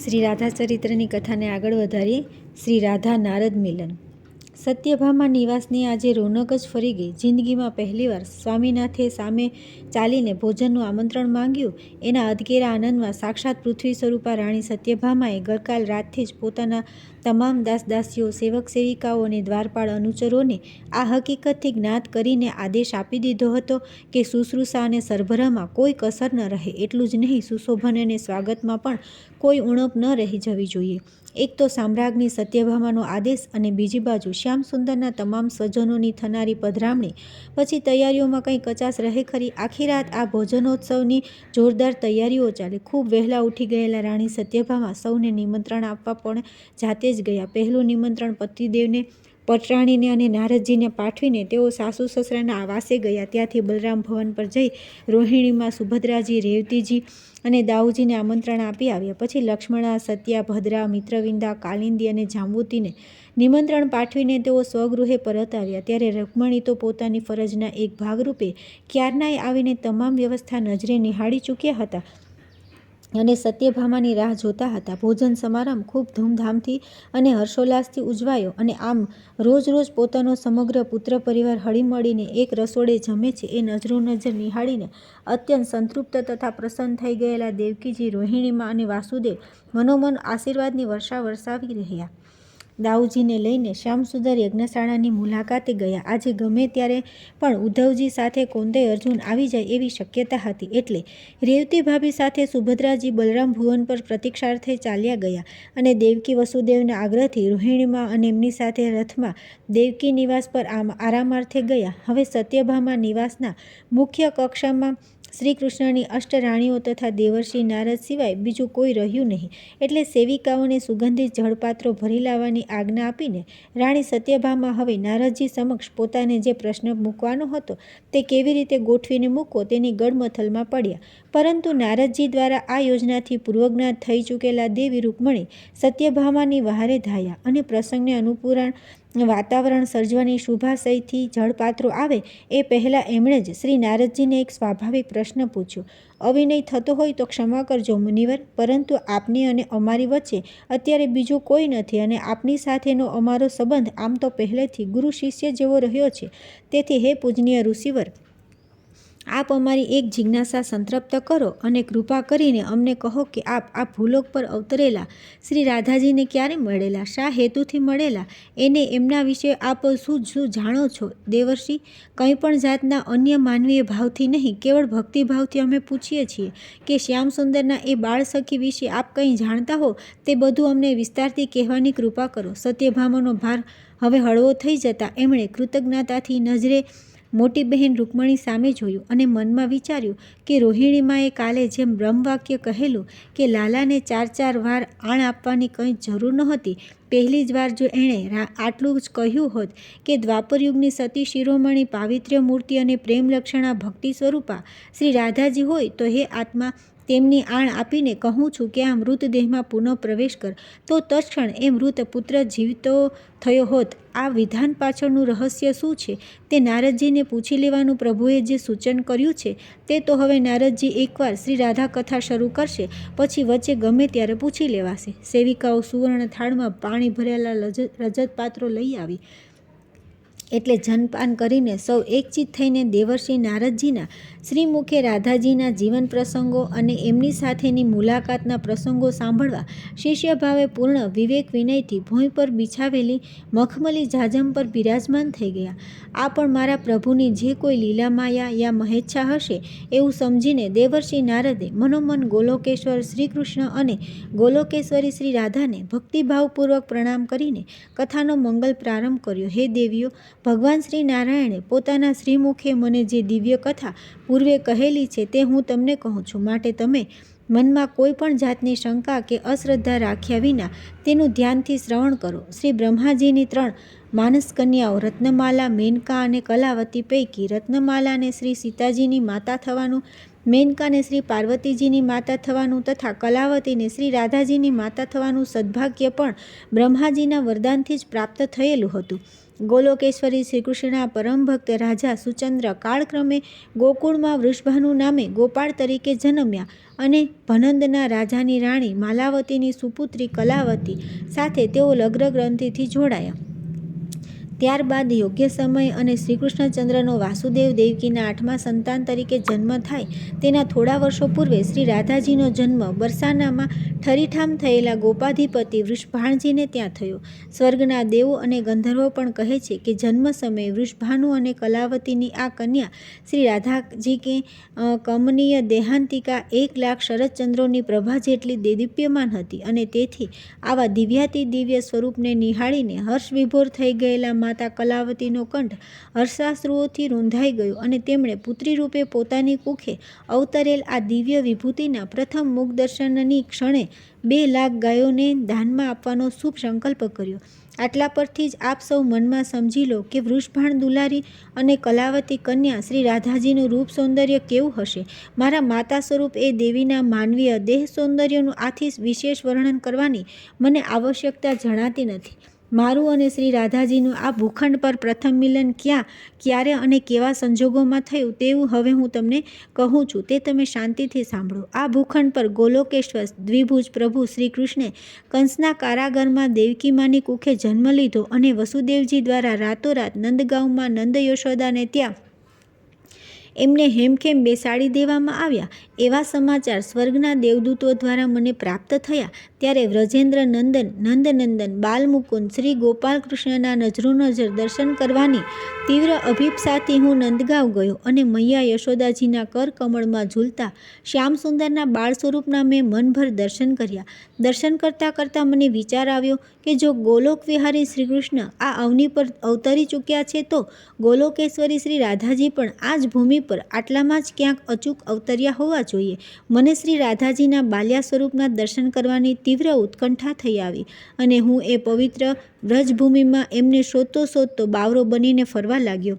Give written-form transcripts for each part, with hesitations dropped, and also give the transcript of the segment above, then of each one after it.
શ્રી રાધા ચરિત્રની કથાને આગળ વધારીએ. શ્રી રાધા નારદ મિલન. સત્યભામા નિવાસની આજે રોનક જ ફરી ગઈ. જિંદગીમાં પહેલીવાર સ્વામીનાથે સામે ચાલીને ભોજનનું આમંત્રણ માંગ્યું. એના અધકેરા આનંદમાં સાક્ષાત પૃથ્વી સ્વરૂપા રાણી સત્યભામાએ ગઈકાલ રાતથી જ પોતાના તમામ દાસદાસીઓ, સેવક સેવિકાઓ અને દ્વારપાળ અનુચરોને આ હકીકતથી જ્ઞાત કરીને આદેશ આપી દીધો હતો કે શુશ્રૂષા અને સરભરામાં કોઈ કસર ન રહે. એટલું જ નહીં, સુશોભન અને સ્વાગતમાં પણ કોઈ ઉણપ ન રહી જવી જોઈએ. એક તો સામ્રાજ્ઞી સત્યભામાનો આદેશ અને બીજી બાજુ શ્યામસુંદરના તમામ સ્વજનોની થનારી પધરામણી. પછી તૈયારીઓમાં કંઈ કચાશ રહે ખરી? આખી રાત આ ભોજનોત્સવની જોરદાર તૈયારીઓ ચાલી. ખૂબ વહેલા ઉઠી ગયેલા રાણી સત્યભામા સૌને નિમંત્રણ આપવા પણ જાતે જ ગયા. પહેલું નિમંત્રણ પતિદેવને, પટરાણીને અને નારદજીને પાઠવીને તેઓ સાસુ સસરાના આવાસે ગયા. ત્યાંથી બલરામ ભવન પર જઈ રોહિણીમાં સુભદ્રાજી, રેવતીજી અને દાઉજીને આમંત્રણ આપી આવ્યા. પછી લક્ષ્મણા, સત્યા, ભદ્રા, મિત્રવિંદા, કાલિંદી અને જાંબુતીને નિમંત્રણ પાઠવીને તેઓ સ્વગૃહે પરત આવ્યા. ત્યારે રૂકમણી તો પોતાની ફરજના એક ભાગરૂપે ક્યારનાય આવીને તમામ વ્યવસ્થા નજરે નિહાળી ચૂક્યા હતા અને સત્યભામાની રાહ જોતા હતા. ભોજન સમારંભ ખૂબ ધૂમધામથી અને હર્ષોલ્લાસથી ઉજવાયો અને આમ રોજ રોજ પોતાનો સમગ્ર પુત્ર પરિવાર હળીમળીને એક રસોડે જમે છે એ નજરો-નજર નિહાળીને અત્યંત સંતૃપ્ત તથા પ્રસન્ન થઈ ગયેલા દેવકીજી, રોહિણીમાં અને વાસુદેવ મનોમન આશીર્વાદની વર્ષા વરસાવી રહ્યા. દાઉજીને લઈને શ્યામસુંદર યજ્ઞશાળાની મુલાકાતે ગયા. આજે ગમે ત્યારે પણ ઉદ્ધવજી સાથે કૌંતેય અર્જુન આવી જાય એવી શક્યતા હતી. એટલે રેવતી ભાભી સાથે સુભદ્રાજી બલરામ ભુવન પર પ્રતીક્ષાર્થે ચાલ્યા ગયા અને દેવકી વસુદેવના આગ્રહથી રોહિણીમાં અને એમની સાથે રથમાં દેવકી નિવાસ પર આરામાર્થે ગયા. હવે સત્યભામા નિવાસના મુખ્ય કક્ષામાં શ્રી કૃષ્ણની અષ્ટરાણીઓ તથા દેવર્ષિ નારદ સિવાય બીજું કોઈ રહ્યું નહીં. એટલે સેવિકાઓને સુગંધિત જળપાત્રો ભરી લાવવાની આજ્ઞા આપીને રાણી સત્યભામા હવે નારદજી સમક્ષ પોતાને જે પ્રશ્ન મૂકવાનો હતો તે કેવી રીતે ગોઠવીને મૂકવો તેની ગડમથલમાં પડ્યા. પરંતુ નારદજી દ્વારા આ યોજનાથી પૂર્વજ્ઞાત થઈ ચૂકેલા દેવી રૂકમણી સત્યભામાની વહારે ધાયા અને પ્રસંગને અનુકૂળ વાતાવરણ સર્જવાની શુભાશયથી જળપાત્રો આવે એ પહેલાં એમણે જ શ્રી નારદજીને એક સ્વાભાવિક પ્રશ્ન પૂછ્યો. અવિનય થતો હોય તો ક્ષમા કરજો મુનિવર, પરંતુ આપની અને અમારી વચ્ચે અત્યારે બીજું કોઈ નથી અને આપની સાથેનો અમારો સંબંધ આમ તો પહેલેથી ગુરુ શિષ્ય જેવો રહ્યો છે. તેથી હે પૂજનીય ઋષિવર, આપ અમારી એક જિજ્ઞાસા સંતૃપ્ત કરો અને કૃપા કરીને અમને કહો કે આપ આ ભૂલોક પર અવતરેલા શ્રી રાધાજીને ક્યારે મળેલા, શા હેતુથી મળેલા, એને એમના વિશે આપ શું જાણો છો? દેવર્ષિ, કંઈ પણ જાતના અન્ય માનવીય ભાવથી નહીં, કેવળ ભક્તિભાવથી અમે પૂછીએ છીએ કે શ્યામસુંદરના એ બાળ સખી વિશે આપ કંઈ જાણતા હો તે બધું અમને વિસ્તારથી કહેવાની કૃપા કરો. સત્યભામાનો ભાર હવે હળવો થઈ જતાં એમણે કૃતજ્ઞતાથી નજરે મોટી બહેન રૂકમણી સામે જોયું અને મનમાં વિચાર્યું કે રોહિણીમાએ કાલે જેમ બ્રહ્મવાક્ય કહેલું કે લાલાને 4 વાર આણ આપવાની કંઈ જરૂર નહોતી, પહેલી જ વાર જો એણે આટલું જ કહ્યું હોત કે દ્વાપરયુગની સતી શિરોમણી પાવિત્ર્ય મૂર્તિ અને પ્રેમલક્ષણા ભક્તિ સ્વરૂપા શ્રી રાધાજી હોય તો હે આત્મા, તેમની આણ આપીને કહું છું કે આ મૃતદેહમાં પુનઃ પ્રવેશ કર, તો તત્ક્ષણ એ મૃત પુત્ર જીવતો થયો હોત. આ વિધાન પાછળનું રહસ્ય શું છે તે નારદજીને પૂછી લેવાનું પ્રભુએ જે સૂચન કર્યું છે તે તો હવે નારદજી એકવાર શ્રી રાધા કથા શરૂ કરશે પછી વચ્ચે ગમે ત્યારે પૂછી લેવાશે. સેવિકાઓ સુવર્ણ થાળમાં પાણી ભરેલા રજત પાત્રો લઈ આવી એટલે જનપાન કરીને સૌ એકચિત થઈને દેવર્ષિ નારદજીના શ્રીમુખે રાધાજીના જીવન પ્રસંગો અને એમની સાથેની મુલાકાતના પ્રસંગો સાંભળવા શિષ્યભાવે પૂર્ણ વિવેક વિનયથી ભોંય પર બિછાવેલી મખમલી જાજમ પર બિરાજમાન થઈ ગયા. આ પણ મારા પ્રભુની જે કોઈ લીલામાયા યા મહેચ્છા હશે એવું સમજીને દેવર્ષિ નારદે મનોમન ગોલોકેશ્વર શ્રી કૃષ્ણ અને ગોલોકેશ્વરી શ્રી રાધાને ભક્તિભાવપૂર્વક પ્રણામ કરીને કથાનો મંગલ પ્રારંભ કર્યો. હે દેવીઓ, ભગવાન શ્રી નારાયણે પોતાના શ્રીમુખે મને જે દિવ્ય કથા પૂર્વે કહેલી છે તે હું તમને કહું છું, માટે તમે મનમાં કોઈ પણ જાતની શંકા કે અશ્રદ્ધા રાખ્યા વિના તેનું ધ્યાનથી શ્રવણ કરો. શ્રી બ્રહ્માજીની 3 માનસ કન્યાઓ રત્નમાલા, મેનકા અને કલાવતી પૈકી રત્નમાલાને શ્રી સીતાજીની માતા થવાનું, મેનકાને શ્રી પાર્વતીજીની માતા થવાનું તથા કલાવતીને શ્રી રાધાજીની માતા થવાનું સદભાગ્ય પણ બ્રહ્માજીના વરદાનથી જ પ્રાપ્ત થયેલું હતું. ગોલોકેશ્વરી શ્રીકૃષ્ણના પરમ ભક્ત રાજા સુચંદ્ર કાળક્રમે ગોકુળમાં વૃષભાનુ નામે ગોપાળ તરીકે જન્મ્યા અને ભનંદના રાજાની રાણી માલાવતીની સુપુત્રી કલાવતી સાથે તેઓ લગ્ન ગ્રંથિથી જોડાયા. ત્યારબાદ યોગ્ય સમય અને શ્રીકૃષ્ણચંદ્રનો વાસુદેવ દેવકીના 8મા સંતાન તરીકે જન્મ થાય તેના થોડા વર્ષો પૂર્વે શ્રી રાધાજીનો જન્મ બરસાનામાં ઠરીઠામ થયેલા ગોપાધિપતિ વૃષભાણજીને ત્યાં થયો. સ્વર્ગના દેવો અને ગંધર્વો પણ કહે છે કે જન્મ સમયે વૃષભાનુ અને કલાવતીની આ કન્યા શ્રી રાધાજી કે કમનીય દેહાંતિકા 1,00,000 શરદચંદ્રોની પ્રભા જેટલી દેદીપ્યમાન હતી અને તેથી આવા દિવ્યાતિ દિવ્ય સ્વરૂપને નિહાળીને હર્ષ વિભોર થઈ ગયેલા માતા કલાવતીનો કંઠ હર્ષાશ્રુઓથી રૂંધાઈ ગયો અને તેમણે પુત્રી રૂપે પોતાની કુખે અવતરેલ આ દિવ્ય વિભૂતિના પ્રથમ મુખ દર્શનની ક્ષણે 2,00,000 ગાયોને દાનમાં આપવાનો શુભ સંકલ્પ કર્યો. આટલા પરથી જ આપ સૌ મનમાં સમજી લો કે વૃષભાણ દુલારી અને કલાવતી કન્યા શ્રી રાધાજીનું રૂપ સૌંદર્ય કેવું હશે. મારા માતા સ્વરૂપ એ દેવીના માનવીય દેહ સૌંદર્યનું આથી વિશેષ વર્ણન કરવાની મને આવશ્યકતા જણાતી નથી. મારું અને શ્રી રાધાજીનું આ ભૂખંડ પર પ્રથમ મિલન ક્યાં, ક્યારે અને કેવા સંજોગોમાં થયું તેવું હવે હું તમને કહું છું, તે તમે શાંતિથી સાંભળો. આ ભૂખંડ પર ગોલોકેશ્વર દ્વિભુજ પ્રભુ શ્રી કૃષ્ણે કંસના કારાગારમાં દેવકીમાની કુખે જન્મ લીધો અને વસુદેવજી દ્વારા રાતોરાત નંદગાંવમાં નંદ યશોદાને ત્યાં એમને હેમખેમ બેસાડી દેવામાં આવ્યા એવા સમાચાર સ્વર્ગના દેવદૂતો દ્વારા મને પ્રાપ્ત થયા. ત્યારે વ્રજેન્દ્ર નંદન નંદનંદન બાલમુકુંદ શ્રી ગોપાલકૃષ્ણના નજરોનજર દર્શન કરવાની તીવ્ર અભિપ્સાથી હું નંદગાંવ ગયો અને મૈયા યશોદાજીના કર કમળમાં ઝૂલતા શ્યામસુંદરના બાળ સ્વરૂપના મેં મનભર દર્શન કર્યા. દર્શન કરતાં કરતાં મને વિચાર આવ્યો કે જો ગોલોક વિહારી શ્રીકૃષ્ણ આ અવની પર અવતરી ચૂક્યા છે તો ગોલોકેશ્વરી શ્રી રાધાજી પણ આ જ ભૂમિ પર આટલામાં જ ક્યાંક અચૂક અવતર્યા હોવા જોઈએ. મને શ્રી રાધાજીના બાલ્યા સ્વરૂપના દર્શન કરવાની તીવ્ર ઉત્કંઠા થઈ આવી અને હું એ પવિત્ર વ્રજભૂમિમાં એમને શોધતો શોધતો બાવરો બનીને ફરવા લાગ્યો.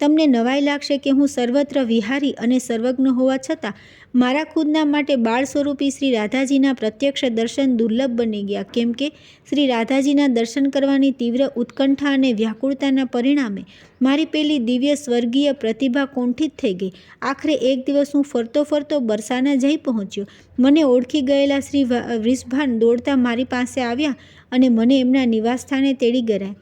તમને નવાઈ લાગશે કે હું સર્વત્ર વિહારી અને સર્વજ્ઞ હોવા છતાં મારા ખુદના માટે બાળ સ્વરૂપી શ્રી રાધાજીના પ્રત્યક્ષ દર્શન દુર્લભ બની ગયા, કેમ કે શ્રી રાધાજીના દર્શન કરવાની તીવ્ર ઉત્કંઠા અને વ્યાકુળતાના પરિણામે મારી પેલી દિવ્ય સ્વર્ગીય પ્રતિભા કુંઠિત થઈ ગઈ. આખરે એક દિવસ હું ફરતો ફરતો બરસાના જઈ પહોંચ્યો. મને ઓળખી ગયેલા શ્રી વૃષભાન દોડતા મારી પાસે આવ્યા અને મને એમના નિવાસસ્થાને તેડી ગયા.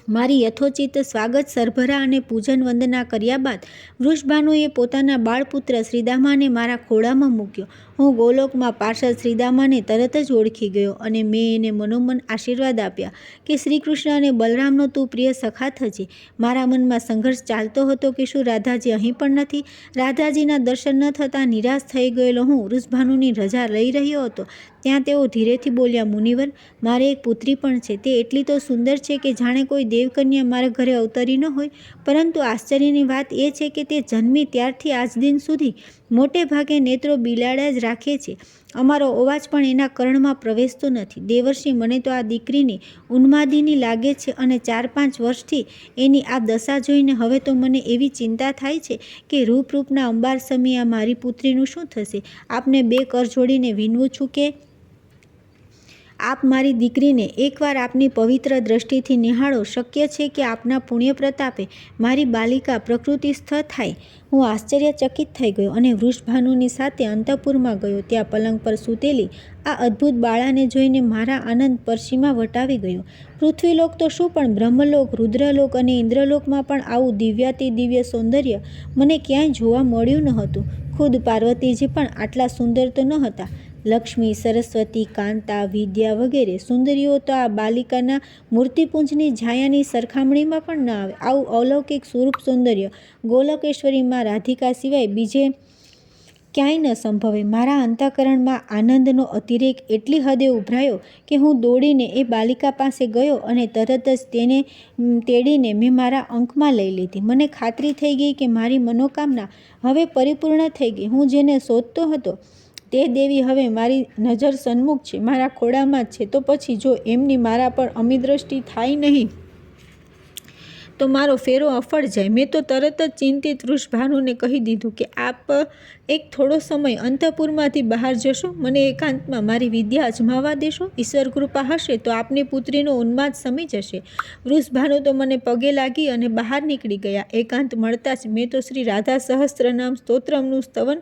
મારી યથોચિત સ્વાગત સરભરા અને પૂજન વંદના કર્યા બાદ વૃષભાનુએ પોતાના બાળપુત્ર શ્રીદામાને મારા ખોળામાં મૂક્યો. હું ગોલોકમાં પાર્ષદ શ્રીદામાને તરત જ ઓળખી ગયો અને મેં એને મનોમન આશીર્વાદ આપ્યા કે શ્રી કૃષ્ણ અને બલરામનો તું પ્રિય સખા થજે. મારા મનમાં સંઘર્ષ ચાલતો હતો કે શું રાધાજી અહીં પણ નથી. રાધાજીના દર્શન ન થતાં નિરાશ થઈ ગયેલો હું વૃષભાનુની રજા લઈ રહ્યો હતો ત્યાં તેઓ ધીરેથી બોલ્યા, મુનિવર, મારે એક પુત્રી પણ છે. તે એટલી તો સુંદર છે કે જાણે કોઈ દેવકન્યા મારા ઘરે અવતરી ન હોય. પરંતુ આશ્ચર્યની વાત એ છે કે તે જન્મી ત્યારથી આજ દિન સુધી મોટે ભાગે નેત્રો બિલાડ્યા જ રાખે છે. અમારો અવાજ પણ એના કર્ણમાં પ્રવેશતો નથી. દેવર્ષિ, મને તો આ દીકરીની ઉન્માદિની લાગે છે અને 4-5 વર્ષથી એની આ દશા જોઈને હવે તો મને એવી ચિંતા થાય છે કે રૂપના અંબાર સમી આ મારી પુત્રીનું શું થશે. આપને 2 કર જોડીને વિનવું છું કે આપ મારી દીકરીને એકવાર આપની પવિત્ર દ્રષ્ટિથી નિહાળો. શક્ય છે કે આપના પુણ્ય પ્રતાપે મારી બાલિકા પ્રકૃતિસ્થ થાય. હું આશ્ચર્યચકિત થઈ ગયો અને વૃષભાનુની સાથે અંતઃપુરમાં ગયો. ત્યાં પલંગ પર સૂતેલી આ અદ્ભુત બાળાને જોઈને મારા આનંદ પરસીમા વટાવી ગયો. પૃથ્વીલોક તો શું પણ બ્રહ્મલોક, રુદ્રલોક અને ઇન્દ્રલોકમાં પણ આવું દિવ્યાતિ દિવ્ય સૌંદર્ય મને ક્યાંય જોવા મળ્યું ન હતું. ખુદ પાર્વતીજી પણ આટલા સુંદર તો ન હતા. લક્ષ્મી, સરસ્વતી, કાંતા, વિદ્યા વગેરે સુંદરીઓ તો આ બાલિકાના મૂર્તિપુંજની છાયાની સરખામણીમાં પણ ન આવે. આવું અલૌકિક સ્વરૂપ સૌંદર્ય ગોલોકેશ્વરીમાં રાધિકા સિવાય બીજે ક્યાંય ન સંભવે. મારા અંતઃકરણમાં આનંદનો અતિરેક એટલી હદે ઉભરાયો કે હું દોડીને એ બાલિકા પાસે ગયો અને તરત જ તેને તેડીને મેં મારા અંકમાં લઈ લીધી. મને ખાતરી થઈ ગઈ કે મારી મનોકામના હવે પરિપૂર્ણ થઈ ગઈ. હું જેને શોધતો હતો તે દેવી હવે મારી નજર સન્મુખ છે, મારા ખોળામાં જ છે. તો પછી જો એમની મારા પર અમી દ્રષ્ટિ થાય નહીં તો મારો ફેરો અફળ જાય. મેં તો તરત જ ચિંતિત વૃષભાનુને કહી દીધું કે આપ એક થોડો સમય અંતઃપુરમાંથી બહાર જશો, મને એકાંતમાં મારી વિદ્યા અજમાવવા દેશો. ઈશ્વર કૃપા હશે તો આપની પુત્રીનો ઉન્માદ સમી જશે. વૃષભાનુ તો મને પગે લાગી અને બહાર નીકળી ગયા. એકાંત મળતા જ મેં તો શ્રી રાધા સહસ્ત્રનામ સ્તોત્રમનું સ્તવન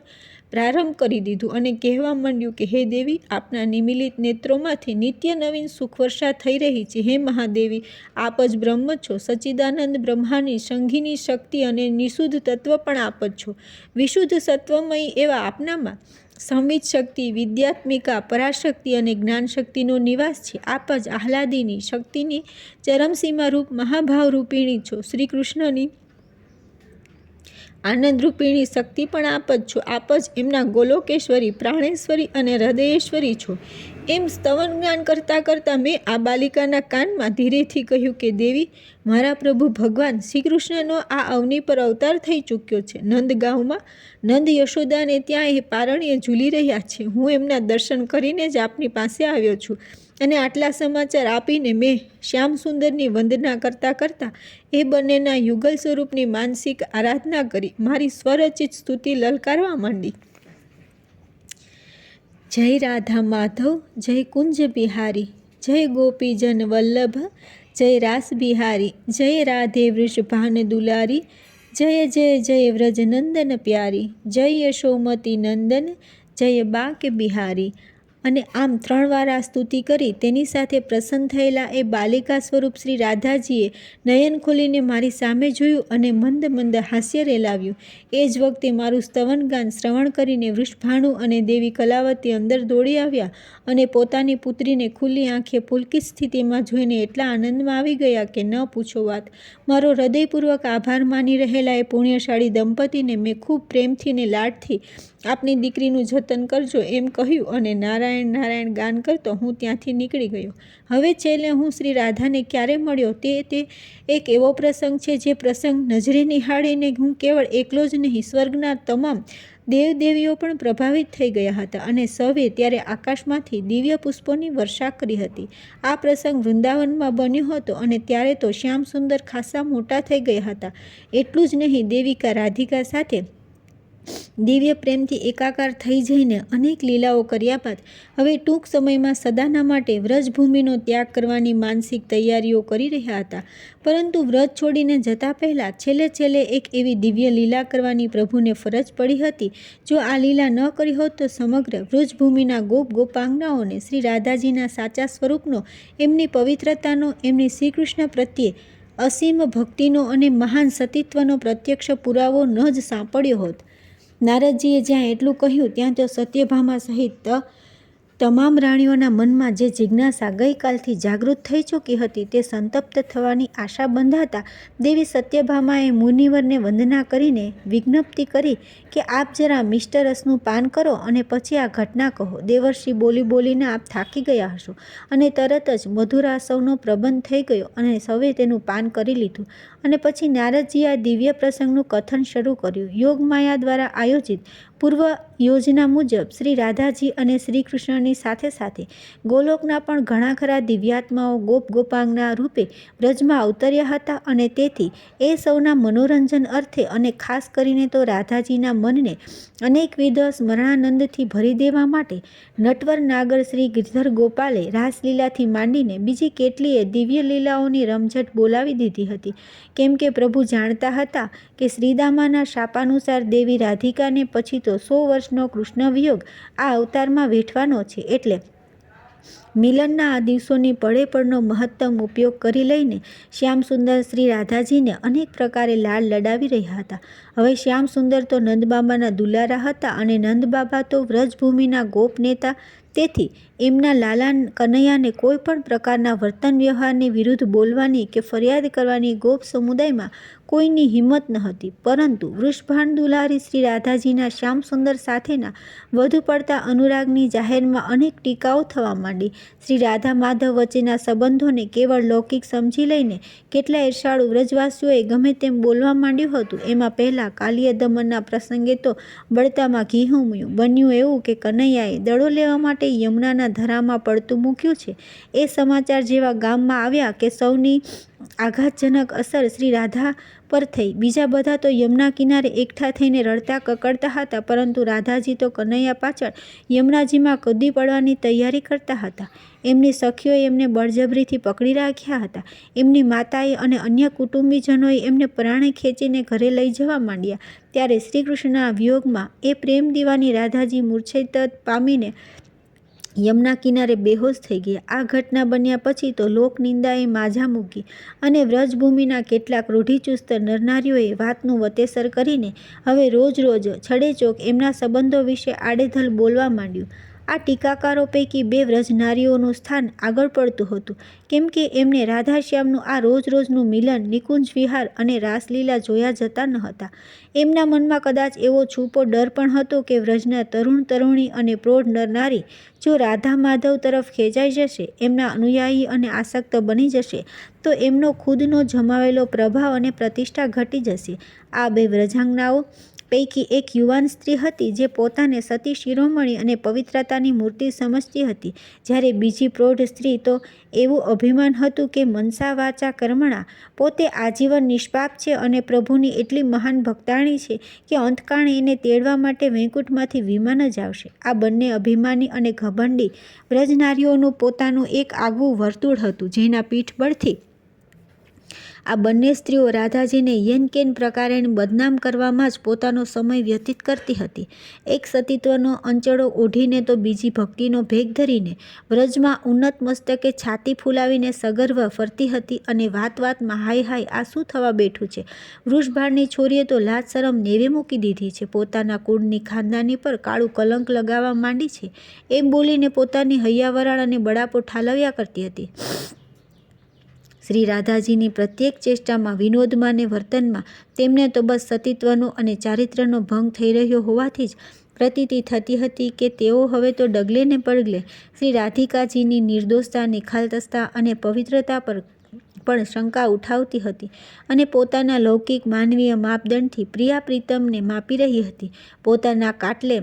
પ્રારંભ કરી દીધું અને કહેવા માંડ્યું કે હે દેવી, આપના નિમિલિત નેત્રોમાંથી નિત્ય નવીન સુખવર્ષા થઈ રહી છે. હે મહાદેવી, આપ જ બ્રહ્મ છો, સચ્ચિદાનંદ બ્રહ્માની સંઘીની શક્તિ અને નિશુદ્ધ તત્વ પણ આપ જ છો. વિશુદ્ધ સત્વમયી એવા આપનામાં સંવિત શક્તિ, વિદ્યાત્મિકા, પરાશક્તિ અને જ્ઞાન શક્તિનો નિવાસ છે. આપ જ આહ્લાદિની શક્તિની ચરમસીમા રૂપ મહાભાવરૂપિણી છો. શ્રી કૃષ્ણની આનંદરૂપિણી શક્તિ પણ આપ જ છો. આપ જ એમના ગોલોકેશ્વરી, પ્રાણેશ્વરી અને હૃદયેશ્વરી છો. એમ સ્તવન જ્ઞાન કરતાં કરતાં મેં આ બાલિકાના કાનમાં ધીરેથી કહ્યું કે દેવી, મારા પ્રભુ ભગવાન શ્રી કૃષ્ણનો આ અવની પર અવતાર થઈ ચૂક્યો છે. નંદગાંવમાં નંદ યશોદાને ત્યાં એ પારણીએ ઝૂલી રહ્યા છે. હું એમના દર્શન કરીને જ આપની પાસે આવ્યો છું અને આટલા સમાચાર આપીને મેં શ્યામ સુંદરની વંદના કરતાં કરતાં એ બંનેના યુગલ સ્વરૂપની માનસિક આરાધના કરી મારી સ્વરચિત સ્તુતિ લલકારવા માંડી. જય રાધા માધવ, જય કુંજ બિહારી, જય ગોપીજન વલ્લભ, જય રાસ બિહારી, જય રાધે વૃષભાન દુલારી, જય જય જય વ્રજનંદન પ્યારી, જય યશોમતી નંદન, જય બાંકે બિહારી. અને આમ 3 વાર આ સ્તુતિ કરી તેની સાથે પ્રસન્ન થયેલા એ બાલિકા સ્વરૂપ શ્રી રાધાજીએ નયન ખોલીને મારી સામે જોયું અને મંદ મંદ હાસ્ય રેલાવ્યું. એ જ વખતે મારું સ્તવનગાન શ્રવણ કરીને વૃષભાનુ અને દેવી કલાવતી અંદર દોડી આવ્યા અને પોતાની પુત્રીને ખુલ્લી આંખે પુલકિત સ્થિતિમાં જોઈને એટલા આનંદમાં આવી ગયા કે ન પૂછો વાત. મારો હૃદયપૂર્વક આભાર માની રહેલા એ પુણ્યશાળી દંપતીને મેં ખૂબ પ્રેમથી ને લાડથી આપની દીકરીનું જતન કરજો એમ કહ્યું અને નારાયણ નારાયણ ગાન કરતો હું ત્યાંથી નીકળી ગયો. હવે છેલ્લે હું શ્રી રાધાને ક્યારે મળ્યો તે એક એવો પ્રસંગ છે જે પ્રસંગ નજરે નિહાળીને હું કેવળ એકલો જ નહીં, સ્વર્ગના તમામ દેવદેવીઓ પણ પ્રભાવિત થઈ ગયા હતા અને સૌએ ત્યારે આકાશમાંથી દિવ્ય પુષ્પોની વર્ષા કરી હતી. આ પ્રસંગ વૃંદાવનમાં બન્યો હતો અને ત્યારે તો શ્યામ સુંદર ખાસ્સા મોટા થઈ ગયા હતા. એટલું જ નહીં, દેવિકા રાધિકા સાથે દિવ્ય પ્રેમથી એકાકાર થઈ જઈને અનેક લીલાઓ કર્યા બાદ હવે ટૂંક સમયમાં સદાના માટે વ્રજભૂમિનો ત્યાગ કરવાની માનસિક તૈયારીઓ કરી રહ્યા હતા. પરંતુ વ્રજ છોડીને જતા પહેલાં છેલ્લે એક એવી દિવ્ય લીલા કરવાની પ્રભુને ફરજ પડી હતી. જો આ લીલા ન કરી હોત તો સમગ્ર વ્રજભૂમિના ગોપાંગનાઓને શ્રી રાધાજીના સાચા સ્વરૂપનો, એમની પવિત્રતાનો, એમની શ્રીકૃષ્ણ પ્રત્યે અસીમ ભક્તિનો અને મહાન સતીત્વનો પ્રત્યક્ષ પુરાવો ન જ સાંપડ્યો હોત. નારદજીએ જ્યાં એટલું કહ્યું ત્યાં તો સત્યભામા સહિત તમામ રાણીઓના મનમાં જે જિજ્ઞાસા ગઈકાલથી જાગૃત થઈ ચૂકી હતી તે સંતપ્ત થવાની આશા બંધાતા દેવી સત્યભામાએ મુનિવરને વંદના કરીને વિજ્ઞપ્તિ કરી કે આપ જરા મિષ્ટ રસનું પાન કરો અને પછી આ ઘટના કહો. દેવર્ષિ બોલીને આપ થાકી ગયા હશો. અને તરત જ મધુરાસવનો પ્રબંધ થઈ ગયો અને સૌએ તેનું પાન કરી લીધું. અને પછી નારદજીએ આ દિવ્ય પ્રસંગનું કથન શરૂ કર્યું. યોગમાયા દ્વારા આયોજિત પૂર્વ યોજના મુજબ શ્રી રાધાજી અને શ્રી કૃષ્ણની સાથે સાથે ગોલોકના પણ ઘણા ખરા દિવ્યાત્માઓ ગોપાંગના રૂપે વ્રજમાં અવતર્યા હતા અને તેથી એ સૌના મનોરંજન અર્થે અને ખાસ કરીને તો રાધાજીના મનને અનેકવિધ સ્મરણાનંદથી ભરી દેવા માટે નટવર નાગર શ્રી ગિરધર ગોપાલે રાસલીલાથી માંડીને બીજી કેટલીય દિવ્ય લીલાઓની રમઝટ બોલાવી દીધી હતી. કેમ કે પ્રભુ જાણતા હતા કે શ્રીદામાના શાપાનુસાર દેવી રાધિકાને પછી તો 100 વર્ષનો કૃષ્ણ વિયોગ આ અવતારમાં વેઠવાનો છે. એટલે મિલનના આ દિવસોની પળેપળનો મહત્તમ ઉપયોગ કરી લઈને શ્યામ સુંદર શ્રી રાધાજીને અનેક પ્રકારે લાડ લડાવી રહ્યા હતા. હવે શ્યામ સુંદર તો નંદબાબાના દુલારા હતા અને નંદબાબા તો વ્રજભૂમિના ગોપ નેતા. તેથી એમના લાલા કનૈયાને કોઈ પણ પ્રકારના વર્તન વ્યવહારની વિરુદ્ધ બોલવાની કે ફરિયાદ કરવાની ગોપ સમુદાયમાં કોઈની હિંમત ન હતી. પરંતુ વૃષભાન દુલારી શ્રી રાધાજીના શ્યામ સુંદર સાથેના વધુ પડતા અનુરાગની જાહેરમાં અનેક ટીકાઓ થવા માંડી. શ્રી રાધા માધવ વચ્ચેના સંબંધોને કેવળ લૌકિક સમજી લઈને કેટલા ઈર્ષાળુ વ્રજવાસીઓએ ગમે તેમ બોલવા માંડ્યું હતું. એમાં પહેલાં કાલિય દમનના પ્રસંગે તો બળતામાં ઘી ઉમ્યું. બન્યું એવું કે કનૈયાએ દડો લેવા માટે માટે યમુનાના ધરામાં પડતું મૂક્યું છે. એ સમાચાર જેવા ગામમાં આવ્યા કે સૌની આઘાતજનક અસર શ્રી રાધા પર થઈ. બીજા બધા તો યમુના કિનારે એકઠા થઈને રડતા કકડતા હતા, પરંતુ રાધાજી તો કનૈયા પાછળ યમુનાજીમાં કૂદી પડવાની તૈયારી કરતા હતા. એમની સખીઓએ એમને બળજબરીથી પકડી રાખ્યા હતા. એમની માતાએ અને અન્ય કુટુંબીજનોએ એમને પ્રાણે ખેંચીને ઘરે લઈ જવા માંડ્યા. ત્યારે શ્રીકૃષ્ણના વિયોગમાં એ પ્રેમ દીવાની રાધાજી મૂર્છિત પામીને યમુના કિનારે બેહોશ થઈ ગયા. આ ઘટના બન્યા પછી તો લોકનિંદાએ માઝા મૂકી અને વ્રજભૂમિના કેટલાક રૂઢિચુસ્ત નરનારીઓએ વાતનું વતેસર કરીને હવે રોજ રોજ છડેચોક એમના સંબંધો વિશે આડેધડ બોલવા માંડ્યું. આ ટીકાકારો પૈકી બે વ્રજનારીઓનું સ્થાન આગળ પડતું હતું, કેમ કે એમને રાધાશ્યામનું આ રોજ રોજનું મિલન, નિકુંજ વિહાર અને રાસલીલા જોયા જતા ન હતા. એમના મનમાં કદાચ એવો છૂપો ડર પણ હતો કે વ્રજના તરુણ તરુણી અને પ્રૌઢ નરનારી જો રાધા માધવ તરફ ખેંચાઈ જશે, એમના અનુયાયી અને આસક્ત બની જશે, તો એમનો ખુદનો જમાવેલો પ્રભાવ અને પ્રતિષ્ઠા ઘટી જશે. આ બે વ્રજાંગનાઓ પૈકી એક યુવાન સ્ત્રી હતી જે પોતાને સતી શિરોમણી અને પવિત્રતાની મૂર્તિ સમજતી હતી, જ્યારે બીજી પ્રૌઢ સ્ત્રી તો એવું અભિમાન હતું કે મનસા વાચા કર્મણા પોતે આજીવન નિષ્પાપ છે અને પ્રભુની એટલી મહાન ભક્તાણી છે કે અંતકાળે એને તેડવા માટે વૈકુંઠમાંથી વિમાન જ આવશે. આ બંને અભિમાની અને ઘમંડી વ્રજનારીઓનું પોતાનું એક આગવું વર્તુળ હતું, જેના પીઠબળથી આ બંને સ્ત્રીઓ રાધાજીને યેન કેન પ્રકારે બદનામ કરવામાં જ પોતાનો સમય વ્યતીત કરતી હતી. એક સતીત્વનો અંચળો ઓઢીને તો બીજી ભક્તિનો ભેગ ધરીને વ્રજમાં ઉન્નત મસ્તકે છાતી ફૂલાવીને સગર્વ ફરતી હતી અને વાત વાતમાં હાય હાય આ શું થવા બેઠું છે, વૃષભારની છોરીએ તો લાજ શરમ નેવે મૂકી દીધી છે, પોતાના કુળની ખાનદાની પર કાળું કલંક લગાવવા માંડી છે, એમ બોલીને પોતાની હૈયાવરાળ અને બળાપો ઠાલવ્યા કરતી હતી. શ્રી રાધાજીની પ્રત્યેક ચેષ્ટામાં, વિનોદમાં ને વર્તનમાં તેમને તો બસ સતીત્વનો અને ચારિત્ર્યનો ભંગ થઈ રહ્યો હોવાથી જ પ્રતીતિ થતી હતી કે તેઓ હવે તો ડગલે ને પગલે શ્રી રાધિકાજીની નિર્દોષતા, નિખાલસતા અને પવિત્રતા પર પણ શંકા ઉઠાવતી હતી અને પોતાના લૌકિક માનવીય માપદંડથી પ્રિયા પ્રીતમને માપી રહી હતી. પોતાના કાટલે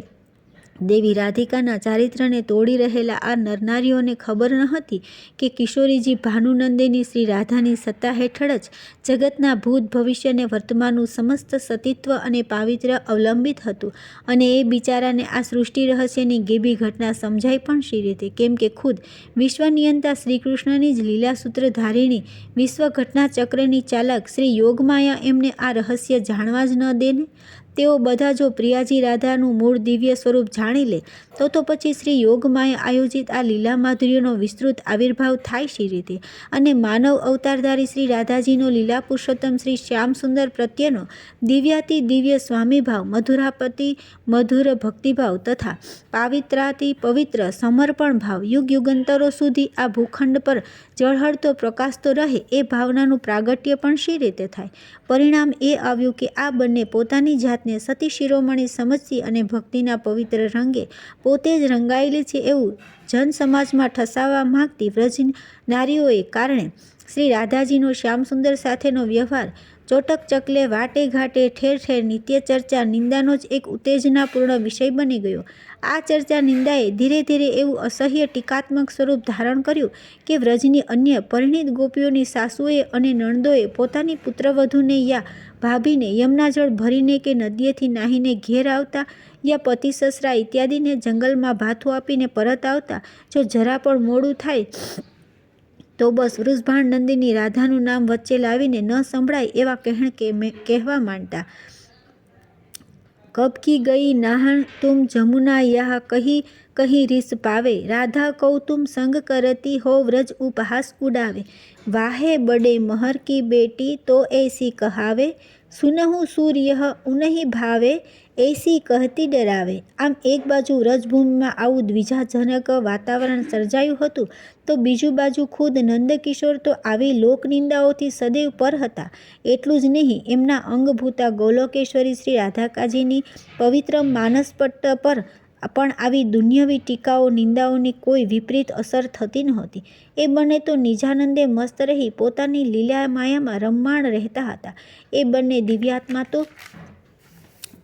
દેવી રાધિકાના ચારિત્ર્યને તોડી રહેલા આ નરનારીઓને ખબર ન હતી કે કિશોરીજી ભાનુનંદિની શ્રી રાધાની સત્તા હેઠળ જ જગતના ભૂત ભવિષ્ય અને વર્તમાનનું સમસ્ત સતીત્વ અને પાવિત્ર્ય અવલંબિત હતું. અને એ બિચારાને આ સૃષ્ટિ રહસ્યની ગેબી ઘટના સમજાય પણ શી રીતે, કેમ કે ખુદ વિશ્વનિયંતા શ્રીકૃષ્ણની જ લીલાસૂત્ર ધારીણી, વિશ્વ ઘટના ચક્રની ચાલક શ્રી યોગમાયા એમને આ રહસ્ય જાણવા જ ન દે ને? તેઓ બધા જો પ્રિયાજી રાધાનું મૂળ દિવ્ય સ્વરૂપ જાણી લે તો પછી શ્રી યોગમાયા આયોજિત આ લીલા માધુર્યનો વિસ્તૃત આવિર્ભાવ થાય શી રીતે? અને માનવ અવતારધારી શ્રી રાધાજીનો લીલા પુરુષોત્તમ શ્રી શ્યામ સુંદર પ્રત્યેનો દિવ્યાતિ દિવ્ય સ્વામીભાવ, મધુરાપતિ મધુર ભક્તિભાવ તથા પાવિત્રાતિ પવિત્ર સમર્પણ ભાવ યુગ યુગંતરો સુધી આ ભૂખંડ પર ઝળહળતો પ્રકાશતો રહે, એ ભાવનાનું પ્રાગટ્ય પણ શી રીતે થાય? પરિણામ એ આવ્યું કે આ બંને પોતાની જાતને સતી શિરોમણી સમજતી અને ભક્તિના પવિત્ર રંગે પોતે જ રંગાયેલી છે એવું જનસમાજમાં ઠસાવવા માગતી વ્રજ નારીઓએ કારણે શ્રી રાધાજીનો શ્યામસુંદર સાથેનો વ્યવહાર ચોટક ચકલે વાટે ઘાટે ઠેર ઠેર નિત્ય ચર્ચા નિંદાનો જ એક ઉત્તેજનાપૂર્ણ વિષય બની ગયો. આ ચર્ચા નિંદાએ ધીરે ધીરે એવું અસહ્ય ટીકાત્મક સ્વરૂપ ધારણ કર્યું કે વ્રજની અન્ય પરિણીત ગોપીઓની સાસુએ અને નણંદોએ પોતાની પુત્રવધૂને યા ભાભીને યમુનાજળ ભરીને કે નદીએથી નાહીને ઘેર આવતા યા પતિ સસરા ઇત્યાદિને જંગલમાં ભાથું આપીને પરત આવતા જો જરા પણ મોડું થાય તો બસ વૃષભાણ નંદિની રાધાનું નામ વચ્ચે લાવીને ન સંભળાય એવા કહેવા માંડતા. કબ કી ગઈ નાહણ તુમ જમુના યહ કહી કહી રીસ પાવે, રાધા કૌ તુમ સંગ કરતી હો વ્રજ ઉપહાસ ઉડાવે, વાહે બડે મહર કી બેટી તો ऐसी કહાવે, સુનહુ સૂર્ય ઉનહી ભાવે ऐसी કહતી ડરાવે. આમ એક બાજુ વ્રજભૂમિમાં આવું દ્વિજાજનક વાતાવરણ સર્જાયું હતું તો બીજું બાજુ ખુદ નંદકિશોર તો આવી લોકનિંદાઓથી સદૈવ પર હતા. એટલું જ નહીં, એમના અંગભૂતા ગોલોકેશ્વરી શ્રી રાધાકાજીની પવિત્ર માનસપટ્ટ પર પણ આવી દુન્યવી ટીકાઓ નિંદાઓની કોઈ વિપરીત અસર થતી નહોતી. એ બંને તો નિજાનંદે મસ્ત રહી પોતાની લીલા માયામાં રમમાણ રહેતા હતા. એ બંને દિવ્યાત્મા તો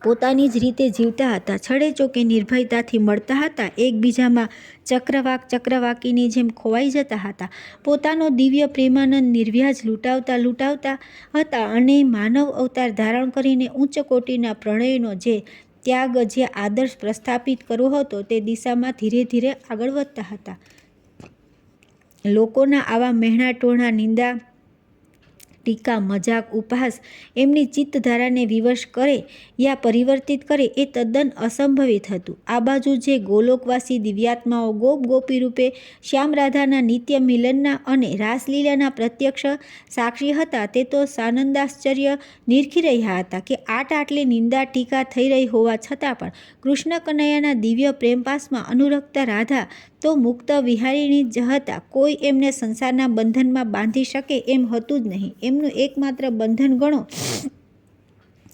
પોતાની જ રીતે જીવતા હતા, છડે ચોકે નિર્ભયતાથી મળતા હતા, એકબીજામાં ચક્રવાકીની જેમ ખોવાઈ જતા હતા, પોતાનો દિવ્ય પ્રેમાનંદ નિર્વ્યાજ લૂંટાવતા હતા અને માનવ અવતાર ધારણ કરીને ઉચ્ચ કોટીના પ્રણયનો જે ત્યાગ, જે આદર્શ પ્રસ્થાપિત કરવો હતો તે દિશામાં ધીરે ધીરે આગળ વધતા હતા. લોકોના આવા મહેણા ટોણા, નિંદા, ટીકા, મજાક, ઉપહાસ એમની ચિત્તધારાને વિવશ કરે યા પરિવર્તિત કરે એ તદ્દન અસંભવિત હતું. આ બાજુ જે ગોલોકવાસી દિવ્યાત્માઓ ગોપી રૂપે શ્યામ રાધાના નિત્ય મિલનના અને રાસલીલાના પ્રત્યક્ષ સાક્ષી હતા, તે તો સાનંદાશ્ચર્ય નિરખી રહ્યા હતા કે આટલી નિંદા ટીકા થઈ રહી હોવા છતાં પણ કૃષ્ણ કનૈયાના દિવ્ય પ્રેમપાસમાં અનુરક્ત રાધા તો મુક્ત વિહારિણી જ હતા. કોઈ એમને સંસારના બંધનમાં બાંધી શકે એમ હતું જ નહીં. એમનું એકમાત્ર બંધન ગણો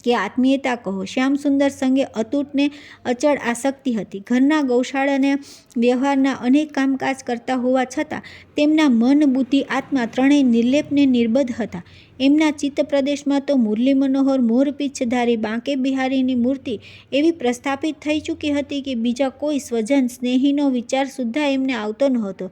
કે આત્મીયતા કહો, શ્યામસુંદર સંગે અતૂટ ને અચળ આસક્તિ હતી. ઘરના ગૌશાળાના વ્યવહારના અનેક કામકાજ કરતા હોવા છતાં તેમના મન, બુદ્ધિ, આત્મા ત્રણેય નિર્લેપ ને નિર્બધ હતા. એમના ચિત્ત પ્રદેશમાં તો મુરલી મનોહર મોરપીંછધારી બાંકે બિહારીની મૂર્તિ એવી પ્રસ્થાપિત થઈ ચૂકી હતી કે બીજા કોઈ સ્વજન સ્નેહીનો વિચાર સુદ્ધા એમને આવતો નહોતો.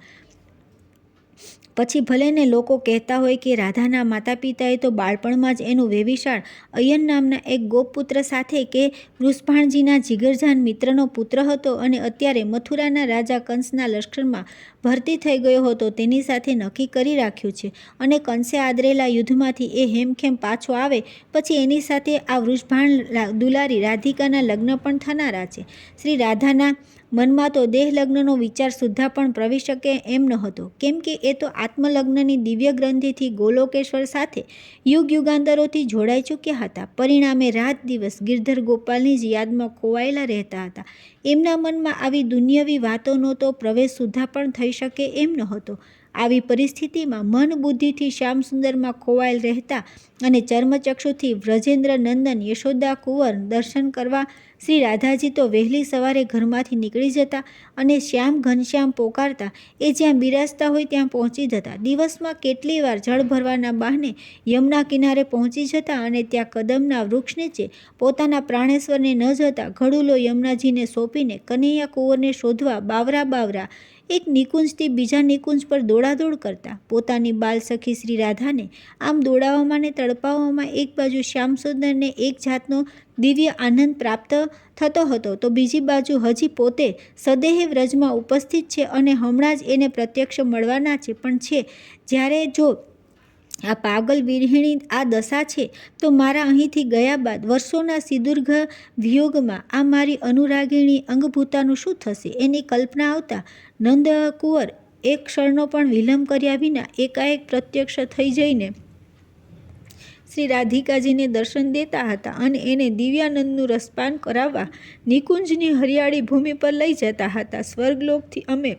પછી ભલે ને લોકો કહેતા હોય કે રાધાના માતા પિતાએ તો બાળપણમાં જ એનું વેવિશાળ અયન નામના એક ગોપપુત્ર સાથે કે વૃષભાણજીના જીગરજાન મિત્રનો પુત્ર હતો અને અત્યારે મથુરાના રાજા કંસના લશ્કરમાં ભરતી થઈ ગયો હતો તેની સાથે નક્કી કરી રાખ્યું છે અને કંસે આદરેલા યુદ્ધમાંથી એ હેમખેમ પાછો આવે પછી એની સાથે આ વૃષભાણ દુલારી રાધિકાના લગ્ન પણ થનારા છે. શ્રી રાધાના મનમાં તો દેહ લગ્નનો વિચાર સુદ્ધા પણ પ્રવી શકે એમ નહોતો, કેમ કે એ તો આત્મલગ્નની દિવ્ય ગ્રંથિથી ગોલોકેશ્વર સાથે યુગાંતરોથી જોડાઈ ચૂક્યા હતા. પરિણામે રાત દિવસ ગિરધર ગોપાલની જ યાદમાં ખોવાયેલા રહેતા હતા. એમના મનમાં આવી દુનિયાવી વાતોનો તો પ્રવેશ સુદ્ધા પણ થઈ શકે એમ નહોતો. આવી પરિસ્થિતિમાં મન બુદ્ધિથી શ્યામસુંદરમાં ખોવાયેલ રહેતા અને ચર્મચક્ષુથી વ્રજેન્દ્ર નંદન યશોદા કુંવર દર્શન કરવા શ્રી રાધાજી તો વહેલી સવારે ઘરમાંથી નીકળી જતા અને શ્યામ ઘનશ્યામ પોકારતા એ જ્યાં બિરાજતા હોય ત્યાં પહોંચી જતા. દિવસમાં કેટલી વાર જળ ભરવાના બહાને યમુના કિનારે પહોંચી જતા અને ત્યાં કદમના વૃક્ષ નીચે પોતાના પ્રાણેશ્વરને ન જતા ઘડુલો યમુનાજીને સોંપીને કનૈયા કુંવરને શોધવા બાવરા એક નિકુંજથી બીજા નિકુંજ પર દોડાદોડ કરતા. પોતાની બાલ સખી શ્રી રાધાને આમ દોડાવવામાં ને તડપાવવામાં એક બાજુ શ્યામસુંદરને એક જાતનો દિવ્ય આનંદ પ્રાપ્ત થતો હતો તો બીજી બાજુ હજી પોતે સદેહ વ્રજમાં ઉપસ્થિત છે અને હમણાં જ એને પ્રત્યક્ષ મળવાના છે પણ છે. જ્યારે જો આ પાગલ વિરહિણી આ દશા છે તો મારા અહીંથી ગયા બાદ વર્ષોના સુદીર્ઘ વિયોગમાં આ મારી અનુરાગિણી અંગભૂતાનું શું થશે એની કલ્પના આવતા નંદકુંવર એક ક્ષણનો પણ વિલંબ કર્યા વિના એકાએક પ્રત્યક્ષ થઈ જઈને શ્રી રાધિકાજીને દર્શન દેતા હતા અને એને દિવ્યાનંદનું રસપાન કરાવવા નિકુંજની હરિયાળી ભૂમિ પર લઈ જતા હતા. સ્વર્ગલોકથી અમે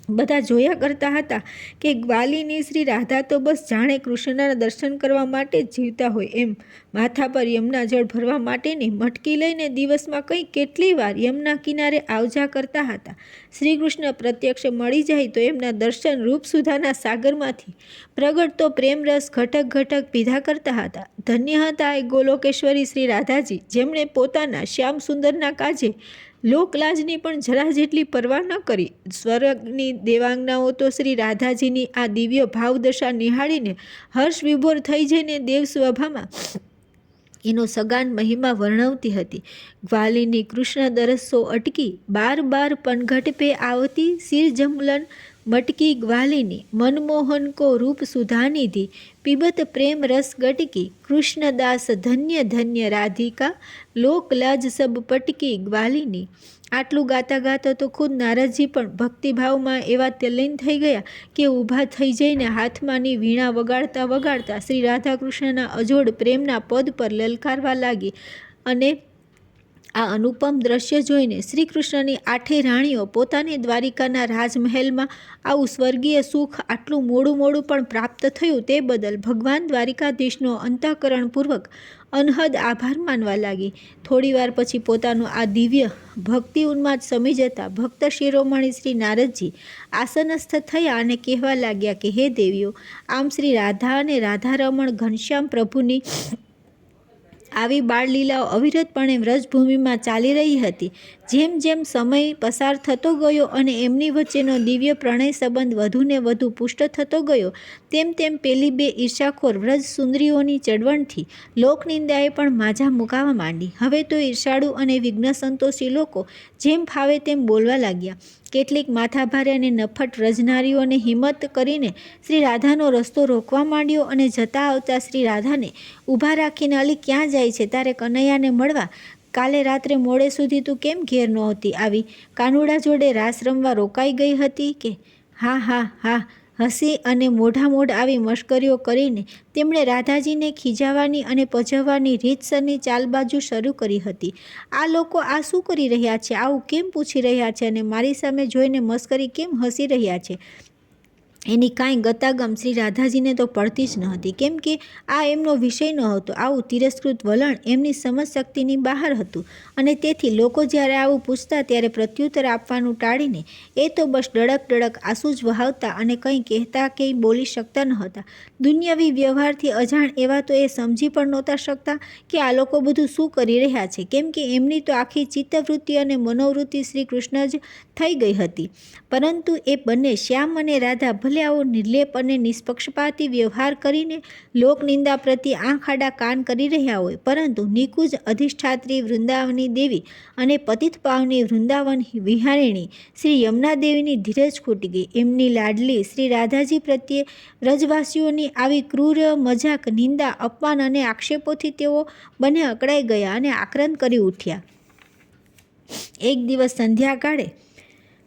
બધા જોયા કરતા હતા કે ગ્વાલિની શ્રી રાધા તો બસ જાણે કૃષ્ણના દર્શન કરવા માટે જ જીવતા હોય એમ માથા પર યમુના જળ ભરવા માટેની મટકી લઈને દિવસમાં કંઈ કેટલી વાર યમુના કિનારે આવજા કરતા હતા. શ્રી કૃષ્ણ પ્રત્યક્ષ મળી જાય તો એમના દર્શન રૂપસુધાના સાગરમાંથી પ્રગટતો પ્રેમરસ ઘટક પીધા કરતા હતા. ધન્ય હતા એ ગોલોકેશ્વરી શ્રી રાધાજી જેમણે પોતાના શ્યામ સુંદરના કાજે લોકલાજની પણ જરા જેટલી પરવા ન કરી. સ્વર્ગની દેવાંગનાઓ તો શ્રી રાધાજીની આ દિવ્ય ભાવદશા નિહાળીને હર્ષ વિભોર થઈ જઈને દેવસ્વભામાં એનો સગાન મહિમા વર્ણવતી હતી. ગ્વાલિની કૃષ્ણ દરસો અટકી બાર પનઘટ પે આવતી સિર જમલન મટકી ગ્વાલિની મનમોહન કો રૂપ સુધાનિધિ પીબત પ્રેમ રસ ગટકી કૃષ્ણદાસ ધન્ય રાધિકા લોકલાજ સબ પટકી ગ્વાલિની. આટલું ગાતા તો ખુદ નારદજી પણ ભક્તિભાવમાં એવા તલ્લીન થઈ ગયા કે ઊભા થઈ જઈને હાથમાંની વીણા વગાડતા શ્રી રાધાકૃષ્ણના અજોડ પ્રેમના પદ પર લલકારવા લાગી. અને આ અનુપમ દ્રશ્ય જોઈને શ્રી કૃષ્ણની આઠેય રાણીઓ પોતાની દ્વારિકાના રાજમહેલમાં આવું સ્વર્ગીય સુખ આટલું મોડું પણ પ્રાપ્ત થયું તે બદલ ભગવાન દ્વારિકાધીશનો અંતઃકરણપૂર્વક અનહદ આભાર માનવા લાગી. થોડીવાર પછી પોતાનું આ દિવ્ય ભક્તિ ઉન્માદ સમી જતા ભક્ત શિરોમણી શ્રી નારદજી આસનસ્થ થયા અને કહેવા લાગ્યા કે હે દેવીઓ, આમ શ્રી રાધા અને રાધારમણ ઘનશ્યામ પ્રભુની આવી બાળલીલાઓ અવિરતપણે વ્રજભૂમિમાં ચાલી રહી હતી. જેમ જેમ સમય પસાર થતો ગયો અને એમની વચ્ચેનો દિવ્ય પ્રણય સંબંધ વધુને વધુ પુષ્ટ થતો ગયો, તેમ તેમ પેલી બે ઈર્ષાખોર વ્રજ સુંદરીઓની ચળવળથી લોકનિંદાએ પણ માઝા મુકાવા માંડી. હવે તો ઈર્ષાળુ અને વિઘ્ન સંતોષી લોકો જેમ ફાવે તેમ બોલવા લાગ્યા. કેટલીક માથાભારે અને નફ્ફટ વ્રજનારીઓને હિંમત કરીને શ્રી રાધાનો રસ્તો રોકવા માંડ્યો અને જતા આવતા શ્રી રાધાને ઊભા રાખીને, અલી ક્યાં જાય છે? તારે કનૈયાને મળવા કાલે રાત્રે મોડે સુધી તું કેમ ઘેર નહોતી આવી? કાનુડા જોડે રાસ રમવા રોકાઈ ગઈ હતી કે? હા હા હા હસી અને મોઢામોઢ આવી મશ્કરીઓ કરીને તેમણે રાધાજીને ખીજાવવાની અને પજવવાની રીતસરની ચાલબાજુ શરૂ કરી હતી. આ લોકો આ શું કરી રહ્યા છે? આવું કેમ પૂછી રહ્યા છે? અને મારી સામે જોઈને મશ્કરી કેમ હસી રહ્યા છે? એની કાંઈ ગતાગમ શ્રી રાધાજીને તો પડતી જ ન હતી, કેમ કે આ એમનો વિષય ન હતો. આવું તિરસ્કૃત વલણ એમની સમજ શક્તિની બહાર હતું અને તેથી લોકો જ્યારે આવું પૂછતા ત્યારે પ્રત્યુત્તર આપવાનું ટાળીને એ તો બસ ડળક ડળક આંસુ જ વહાવતા અને કંઈ કહેતા કે બોલી શકતા નહોતા. દુનિયાવી વ્યવહારથી અજાણ એવા તો એ સમજી પણ નહોતા શકતા કે આ લોકો બધું શું કરી રહ્યા છે, કેમ કે એમની તો આખી ચિત્તવૃત્તિ અને મનોવૃત્તિ શ્રી કૃષ્ણ જ થઈ ગઈ હતી. પરંતુ એ બંને શ્યામ અને રાધા ભલે આવો નિર્લેપ અને નિષ્પક્ષપાતી વ્યવહાર કરીને લોકનિંદા પ્રત્યે આંખ આડા કાન કરી રહ્યા હોય, પરંતુ નિકુંજ અધિષ્ઠાત્રી વૃંદાવની દેવી અને પતિત પાવની વૃંદાવન વિહારિણી શ્રી યમુના દેવીની ધીરજ ખૂટી ગઈ. એમની લાડલી શ્રી રાધાજી પ્રત્યે વ્રજવાસીઓની આવી ક્રૂર મજાક, નિંદા, અપમાન અને આક્ષેપોથી તેઓ બંને અકળાઈ ગયા અને આક્રંદ કરી ઉઠ્યા. એક દિવસ સંધ્યાકાળે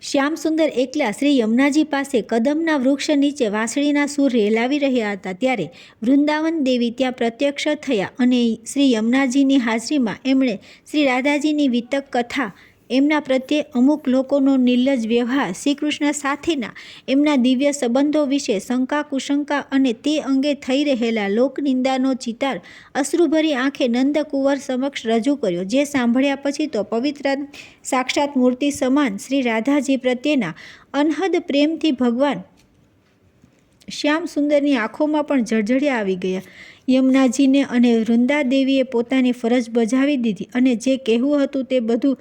શ્યામસુંદર એકલા શ્રી યમુનાજી પાસે કદમના વૃક્ષ નીચે વાંસળીના સૂર રેલાવી રહ્યા હતા. ત્યારે વૃંદાવન દેવી ત્યાં પ્રત્યક્ષ થયા અને શ્રી યમુનાજીની હાજરીમાં એમણે શ્રી રાધાજીની વિતક કથા, એમના પ્રત્યે અમુક લોકોનો નિર્લજ્જ વ્યવહાર, શ્રીકૃષ્ણ સાથેના એમના દિવ્ય સંબંધો વિશે શંકા કુશંકા અને તે અંગે થઈ રહેલા લોકનિંદાનો ચિતાર અશ્રુભરી આંખે નંદકુંવર સમક્ષ રજૂ કર્યો. જે સાંભળ્યા પછી તો પવિત્ર સાક્ષાત મૂર્તિ સમાન શ્રી રાધાજી પ્રત્યેના અનહદ પ્રેમથી ભગવાન શ્યામસુંદરની આંખોમાં પણ જળજળિયા આવી ગયા. યમુનાજીને અને વૃંદાદેવીએ પોતાની ફરજ બજાવી દીધી અને જે કહેવું હતું તે બધું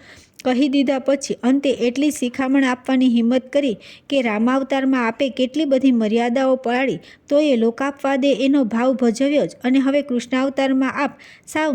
કહી દીધા પછી અંતે એટલી શિખામણ આપવાની હિંમત કરી કે રામાવતારમાં આપે કેટલી બધી મર્યાદાઓ પાળી તો એ લોકાપવાદે એનો ભાવ ભજવ્યો જ, અને હવે કૃષ્ણાવતારમાં આપ સાવ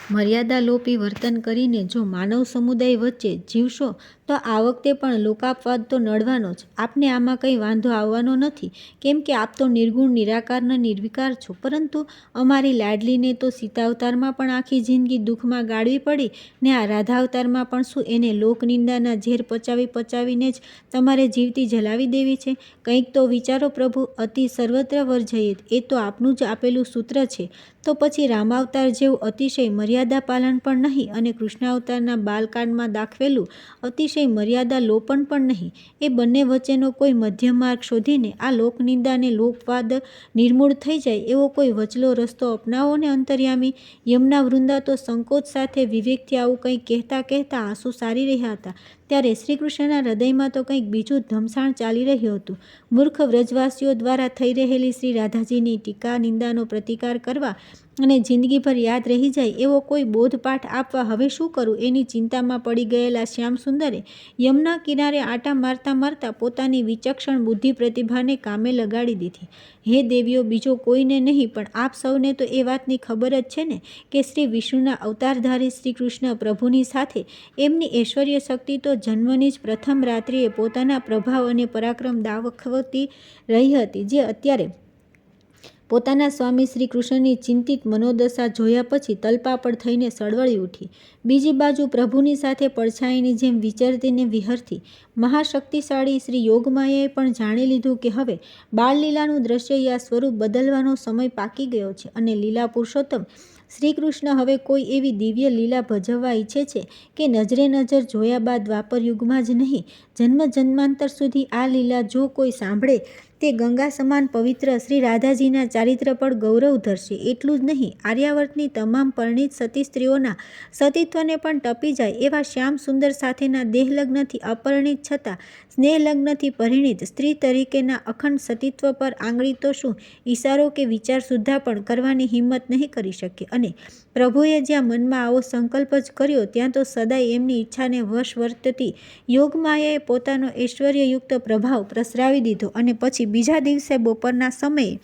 મર્યાદાલોપી વર્તન કરીને જો માનવ સમુદાય વચ્ચે જીવશો તો આ વખતે પણ લોકાપવાદ તો નડવાનો જ. આપને આમાં કંઈ વાંધો આવવાનો નથી, કેમ કે આપ તો નિર્ગુણ નિરાકારના નિર્વિકાર છો. પરંતુ અમારી લાડલીને તો સીતાવતારમાં પણ આખી જિંદગી દુઃખમાં ગાળવી પડી ને આ રાધાવતારમાં પણ શું એને લોકનિંદાના ઝેર પચાવીને જ તમારે જીવતી જલાવી દેવી છે? કંઈક તો વિચારો પ્રભુ. અતિ સર્વત્ર વર્જયેત એ તો આપનું જ આપેલું સૂત્ર છે. તો પછી રામાવતાર જેવું અતિશય મર્યાદા પાલન પણ નહીં અને કૃષ્ણાવતારના બાલકાંડમાં દાખવેલું અતિશય મર્યાદા લોપન પણ નહીં. એ બંને વચ્ચેનો કોઈ મધ્યમ માર્ગ શોધીને આ લોકનિંદા ને લોકવાદ નિર્મૂળ થઈ જાય એવો કોઈ વચલો રસ્તો અપનાવો ને અંતર્યામી. યમુના વૃંદા તો સંકોચ સાથે વિવેકથી આવું કંઈક કહેતા કહેતા આંસુ સારી રહ્યા હતા, ત્યારે શ્રીકૃષ્ણના હૃદયમાં તો કંઈક બીજું ધમસાણ ચાલી રહ્યું હતું. મૂર્ખ વ્રજવાસીઓ દ્વારા થઈ રહેલી શ્રી રાધાજીની ટીકા નિંદાનો પ્રતિકાર કરવા અને જિંદગીભર યાદ રહી જાય એવો કોઈ બોધપાઠ આપવા હવે શું કરું એની ચિંતામાં પડી ગયેલા શ્યામસુંદરે યમુના કિનારે આંટા મારતા મારતા પોતાની વિચક્ષણ બુદ્ધિ પ્રતિભાને કામે લગાડી દીધી. હે દેવીઓ, બીજો કોઈને નહીં પણ આપ સૌને તો એ વાતની ખબર જ છે ને કે શ્રી વિષ્ણુના અવતારધારી શ્રી કૃષ્ણ પ્રભુની સાથે એમની ઐશ્વર્ય શક્તિ તો જન્મની જ પ્રથમ રાત્રિએ પોતાના પ્રભાવ અને પરાક્રમ દાખવતી રહી હતી, જે અત્યારે પોતાના સ્વામી શ્રી કૃષ્ણની ચિંતિત મનોદશા જોયા પછી તલપાપડ થઈને સળવળી ઉઠી. બીજી બાજુ પ્રભુની સાથે પડછાયાની જેમ વિચરતી ને વિહરતી મહાશક્તિશાળી શ્રી યોગમાયાએ પણ જાણી લીધું કે હવે બાળલીલાનું દ્રશ્ય યા સ્વરૂપ બદલવાનો સમય પાકી ગયો છે અને લીલા પુરુષોત્તમ શ્રી કૃષ્ણ હવે કોઈ એવી દિવ્ય લીલા ભજવવા ઈચ્છે છે કે નજરે નજર જોયા બાદ દ્વાપર યુગમાં જ નહીં, જન્મ જન્માંતર સુધી આ લીલા જો કોઈ સાંભળે તે ગંગા સમાન પવિત્ર શ્રી રાધાજીના ચારિત્ર પર ગૌરવ ધરશે. એટલું જ નહીં, આર્યાવર્તની તમામ પરિણીત સતી સ્ત્રીઓના સતીત્વને પણ ટપી જાય એવા શ્યામ સુંદર સાથેના દેહલગ્નથી અપરિણીત છતાં સ્નેહલગ્નથી પરિણીત સ્ત્રી તરીકેના અખંડ સતીત્વ પર આંગળી તો શું, ઈશારો કે વિચાર સુદ્ધા પણ કરવાની હિંમત નહીં કરી શકે. અને પ્રભુએ જ્યાં મનમાં આવો સંકલ્પ જ કર્યો ત્યાં તો સદાય એમની ઈચ્છાને વશ વર્તતી યોગમાયાએ પોતાનો ઐશ્વર્યયુક્ત પ્રભાવ પ્રસરાવી દીધો અને પછી બીજા દિવસે બપોરના સમયે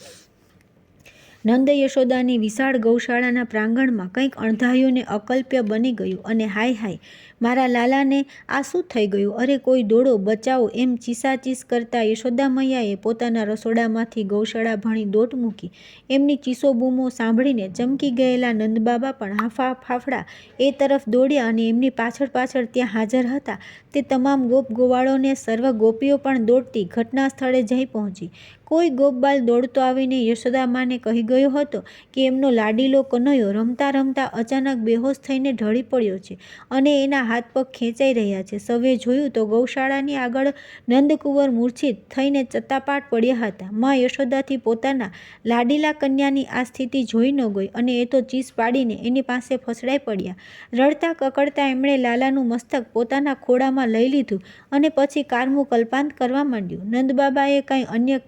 નંદ યશોદાની વિશાળ ગૌશાળાના પ્રાંગણમાં કંઈક અણધાર્યું ને અકલ્પ્ય બની ગયું. અને હાય હાય, મારા લાલાને આ શું થઈ ગયું? અરે કોઈ દોડો, બચાવો! એમ ચીસાચીસ કરતા યશોદા મૈયાએ પોતાના રસોડામાંથી ગૌશાળા ભણી દોટ મૂકી. એમની ચીસો બૂમો સાંભળીને ચમકી ગયેલા નંદબાબા પણ ફાફડા એ તરફ દોડ્યા અને એમની પાછળ પાછળ ત્યાં હાજર હતા તે તમામ ગોપ ગોવાળોને સર્વ ગોપીઓ પણ દોડતી ઘટના સ્થળે જઈ પહોંચી. કોઈ ગોપબાલ દોડતો આવીને યશોદામાને કહી ગયો હતો કે એમનો લાડીલો કનૈયો રમતા રમતા અચાનક બેહોશ થઈને ઢળી પડ્યો છે અને એના હાથ પગ ખેંચાઈ રહ્યા છે. સૌએ જોયું તો ગૌશાળાની આગળ નંદકુંવર મૂર્છિત થઈને ચત્તાપાટ પડ્યા હતા. મા યશોદાથી પોતાના લાડીલા કન્યાની આ સ્થિતિ જોઈ ન ગઈ અને એ તો ચીસ પાડીને એની પાસે ફસડાઈ પડ્યા. રડતા કકડતા એમણે લાલાનું મસ્તક પોતાના ખોળામાં લઈ લીધું અને પછી કારમું કલ્પાંત કરવા માંડ્યું. નંદબાબાએ કાંઈ અન્ય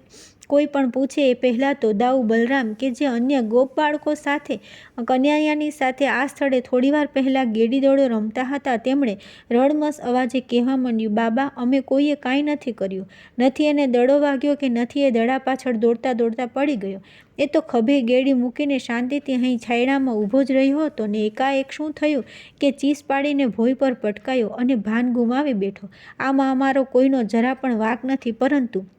કોઈ પણ પૂછે એ પહેલાં તો દાઉ બલરામ કે જે અન્ય ગોપ બાળકો સાથે કન્યાયાની સાથે આ સ્થળે થોડીવાર પહેલાં ગેડી દોડો રમતા હતા તેમણે રડમસ અવાજે કહેવા માંડ્યું, બાબા, અમે કોઈએ કાંઈ નથી કર્યું. નથી એને દડો વાગ્યો કે નથી એ દડા પાછળ દોડતા દોડતા પડી ગયો. એ તો ખભે ગેડી મૂકીને શાંતિથી અહીં છાયડામાં ઊભો જ રહ્યો હતો ને એકાએક શું થયું કે ચીસ પાડીને ભોંય પર પટકાયો અને ભાન ગુમાવી બેઠો. આમાં અમારો કોઈનો જરા પણ વાંક નથી. પરંતુ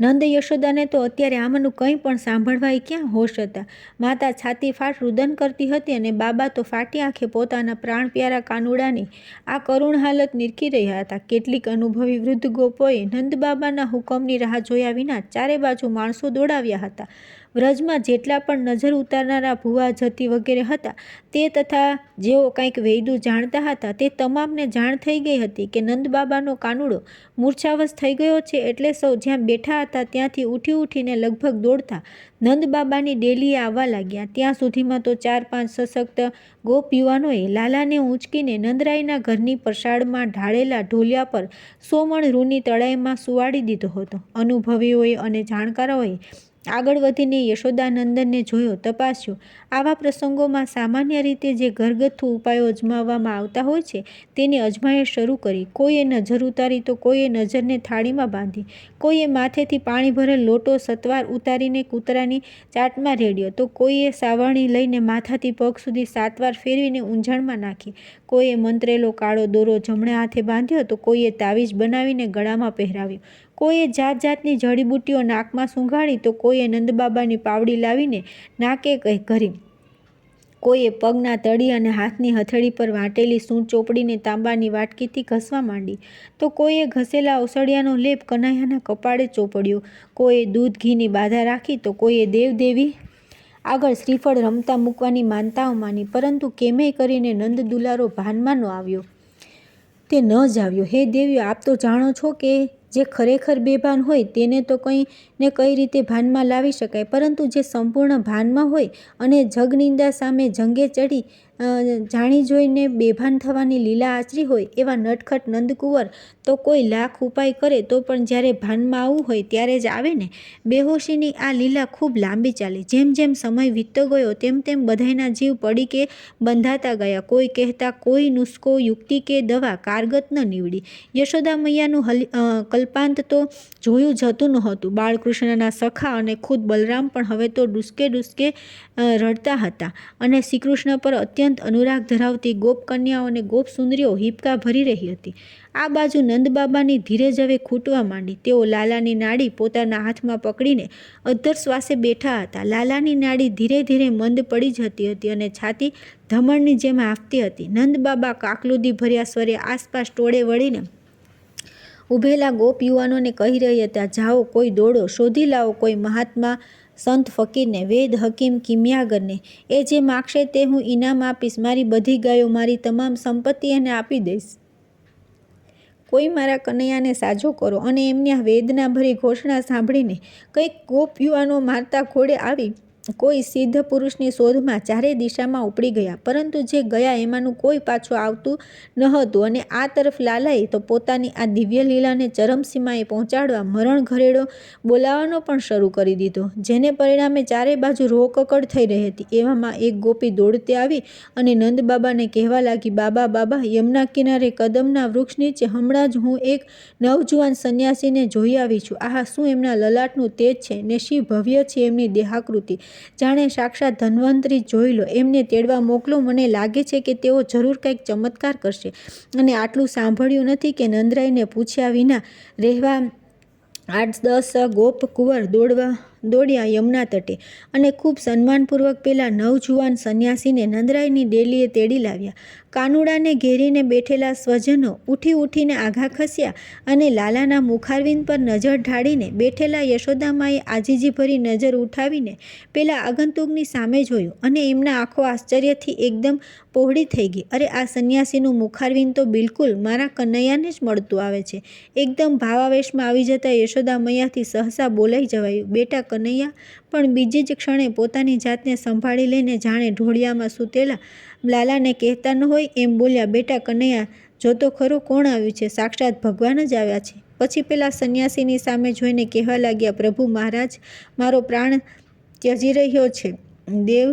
નંદ યશોદાને તો અત્યારે આમાંનું કંઈ પણ સાંભળવાય ક્યાં હોશ હતા. માતા છાતી ફાટ રુદન કરતી હતી અને બાબા તો ફાટી આંખે પોતાના પ્રાણ પ્યારા કાનુડાની આ કરુણ હાલત નિરખી રહ્યા હતા. કેટલીક અનુભવી વૃદ્ધ ગોપોએ નંદબાબાના હુકમની રાહ જોયા વિના ચારે બાજુ માણસો દોડાવ્યા હતા. વ્રજમાં જેટલા પણ નજર ઉતારનારા ભુવા જતી વગેરે હતા તે તથા જેઓ કંઈક વૈદું જાણતા હતા તે તમામને જાણ થઈ ગઈ હતી કે નંદબાબાનો કાનુડો મૂર્છાવશ થઈ ગયો છે. એટલે સૌ જ્યાં બેઠા હતા ત્યાંથી ઉઠી ઉઠીને લગભગ દોડતા નંદબાબાની ડેલીએ આવવા લાગ્યા. ત્યાં સુધીમાં તો 4-5 સશક્ત ગોપ યુવાનોએ લાલાને ઊંચકીને નંદરાયના ઘરની પરસાળમાં ઢાળેલા ઢોલિયા પર 100 મણ રૂની તળાઈમાં સુવાડી દીધો હતો. અનુભવીઓએ અને જાણકારોએ આગળ વધીને યશોદાનંદનને જોયો, તપાસ્યો. આવા પ્રસંગોમાં સામાન્ય રીતે જે ઘરગથ્થુ ઉપાયો અજમાવવામાં આવતા હોય છે તેની અજમાયશ શરૂ કરી. કોઈએ નજર ઉતારી તો કોઈએ નજરને થાળીમાં બાંધી, કોઈએ માથેથી પાણી ભરેલ લોટો સત્વાર ઉતારીને કૂતરાની ચાટમાં રેડ્યો તો કોઈએ સાવરણી લઈને માથાથી પગ સુધી 7 વાર ફેરવીને ઊંઝાણમાં નાખી. કોઈએ મંત્રેલો કાળો દોરો જમણા હાથે બાંધ્યો તો કોઈએ તાવીજ બનાવીને ગળામાં પહેરાવ્યું. કોઈએ જાત જાતની જડીબુટ્ટીઓ નાકમાં સૂંઘાડી તો કોઈએ નંદબાબાની પાવડી લાવીને નાકે ઘરી. કોઈએ પગના તળી અને હાથની હથેળી પર વાટેલી સૂંઢ ચોપડીને તાંબાની વાટકીથી ઘસવા માંડી તો કોઈએ ઘસેલા ઓસડિયાનો લેપ કનૈયાના કપાળે ચોપડ્યો. કોઈએ દૂધ ઘીની બાધા રાખી તો કોઈએ દેવદેવી આગળ શ્રીફળ રમતા મૂકવાની માનતાઓ માની. પરંતુ કેમેય કરીને નંદ દુલારો ભાનમાં ન આવ્યો તે ન જ આવ્યો. હે દેવીઓ, આપ તો જાણો છો કે જે ખરેખર બેભાન હોય તેને તો કંઈ ને કઈ રીતે ભાનમાં લાવી શકાય, પરંતુ જે સંપૂર્ણ ભાનમાં હોય અને જગનિંદા સામે જંગે ચડી જાણી જોઈને બેભાન થવાની લીલા આચરી હોય એવા નટખટ નંદકુંવર તો કોઈ લાખ ઉપાય કરે તો પણ જ્યારે ભાનમાં આવવું હોય ત્યારે જ આવે ને. બેહોશીની આ લીલા ખૂબ લાંબી ચાલી. જેમ જેમ સમય વીતતો ગયો તેમ તેમ બધાયના જીવ પડી કે બંધાતા ગયા. કોઈ કહેતા કોઈ નુસ્ખો, યુક્તિ કે દવા કારગત ન નીવડી. યશોદા મૈયાનું કલ્પાંત તો જોયું જતું નહોતું. બાળકૃષ્ણના સખા અને ખુદ બલરામ પણ હવે તો ડૂસકે ડૂસકે રડતા હતા અને શ્રીકૃષ્ણ પર અત્યંત અનુરાગ ધરાવતી ગોપ કન્યાઓ અને ગોપ સુંદરીઓ હિબકા ભરી રહી હતી. આ બાજુ નંદબાબાની ધીરજ હવે ખૂટવા માંડી. તેઓ લાલાની નાડી પોતાના હાથમાં પકડીને અધ્ધર શ્વાસે બેઠા હતા. લાલાની નાડી ધીરે ધીરે મંદ પડી જતી હતી અને છાતી ધમણની જેમ હાંફતી હતી. નંદબાબા કાકલુદી ભર્યા સ્વરે આસપાસ ટોળે વળીને ઊભેલા ગોપ યુવાનોને કહી રહ્યા હતા, જાઓ, કોઈ દોડો, શોધી લાવો કોઈ મહાત્મા સંત ફકીરને, વેદ હકીમ કિમિયાગરને. એ જે માગશે તે હું ઇનામ આપીશ. મારી બધી ગાયો, મારી તમામ સંપત્તિ એને આપી દઈશ. કોઈ મારા કનૈયાને સાજો કરો. અને એમની આ વેદનાભરી ઘોષણા સાંભળીને કંઈક ગોપ યુવાનો મારતા ઘોડે આવી કોઈ સિદ્ધ પુરુષની શોધમાં ચારે દિશામાં ઉપડી ગયા, પરંતુ જે ગયા એમાંનું કોઈ પાછું આવતું ન હતું. અને આ તરફ લાલાએ તો પોતાની આ દિવ્ય લીલાને ચરમસીમાએ પહોંચાડવા મરણ ઘરેડો બોલાવવાનો પણ શરૂ કરી દીધો, જેને પરિણામે ચારે બાજુ રોકકડ થઈ રહી હતી. એવામાં એક ગોપી દોડતી આવી અને નંદબાબાને કહેવા લાગી, બાબા બાબા, યમુના કિનારે કદમના વૃક્ષ નીચે હમણાં જ હું એક નવજુવાન સંન્યાસીને જોઈ આવી છું. આહા, શું એમના લલાટનું તેજ છે ને શી ભવ્ય છે એમની દેહાકૃતિ! જાણે સાક્ષાત ધન્વંતરી. જોઈ લો, એમને તેડવા મોકલો. મને લાગે છે કે તેઓ જરૂર કંઈક ચમત્કાર કરશે. અને આટલું સાંભળ્યું નથી કે નંદરાયને પૂછ્યા વિના રહેવા 8-10 ગોપ કુંવર દોડ્યા યમુના તટે અને ખૂબ સન્માનપૂર્વક પેલા નવજુવાન સંન્યાસીને નંદરાયની ડેલીએ તેડી લાવ્યા. કાનુડાને ઘેરીને બેઠેલા સ્વજનો ઉઠીને આઘા ખસ્યા અને લાલાના મુખારવિંદ પર નજર ઢાળીને બેઠેલા યશોદામાએ આજીજીભરી નજર ઉઠાવીને પેલા આગંતુકની સામે જોયું અને એમના આંખો આશ્ચર્યથી એકદમ પહોળી થઈ ગઈ. અરે, આ સંન્યાસીનું મુખારવિંદ તો બિલકુલ મારા કનૈયાને જ મળતું આવે છે. એકદમ ભાવાવેશમાં આવી જતા યશોદા મૈયાથી સહસા બોલાઈ જવાયું, બેટા કનૈયા! પણ બીજી જ ક્ષણે પોતાની જાતને સંભાળી લઈને જાણે ઢોળિયામાં સૂતેલા લાલાને કહેતા ન હોય એમ બોલ્યા, બેટા કનૈયા, જોતો ખરો કોણ આવ્યું છે? સાક્ષાત ભગવાન જ આવ્યા છે. પછી પેલા સંન્યાસીની સામે જોઈને કહેવા લાગ્યા, પ્રભુ મહારાજ, મારો પ્રાણ ત્યજી રહ્યો છે. દેવ,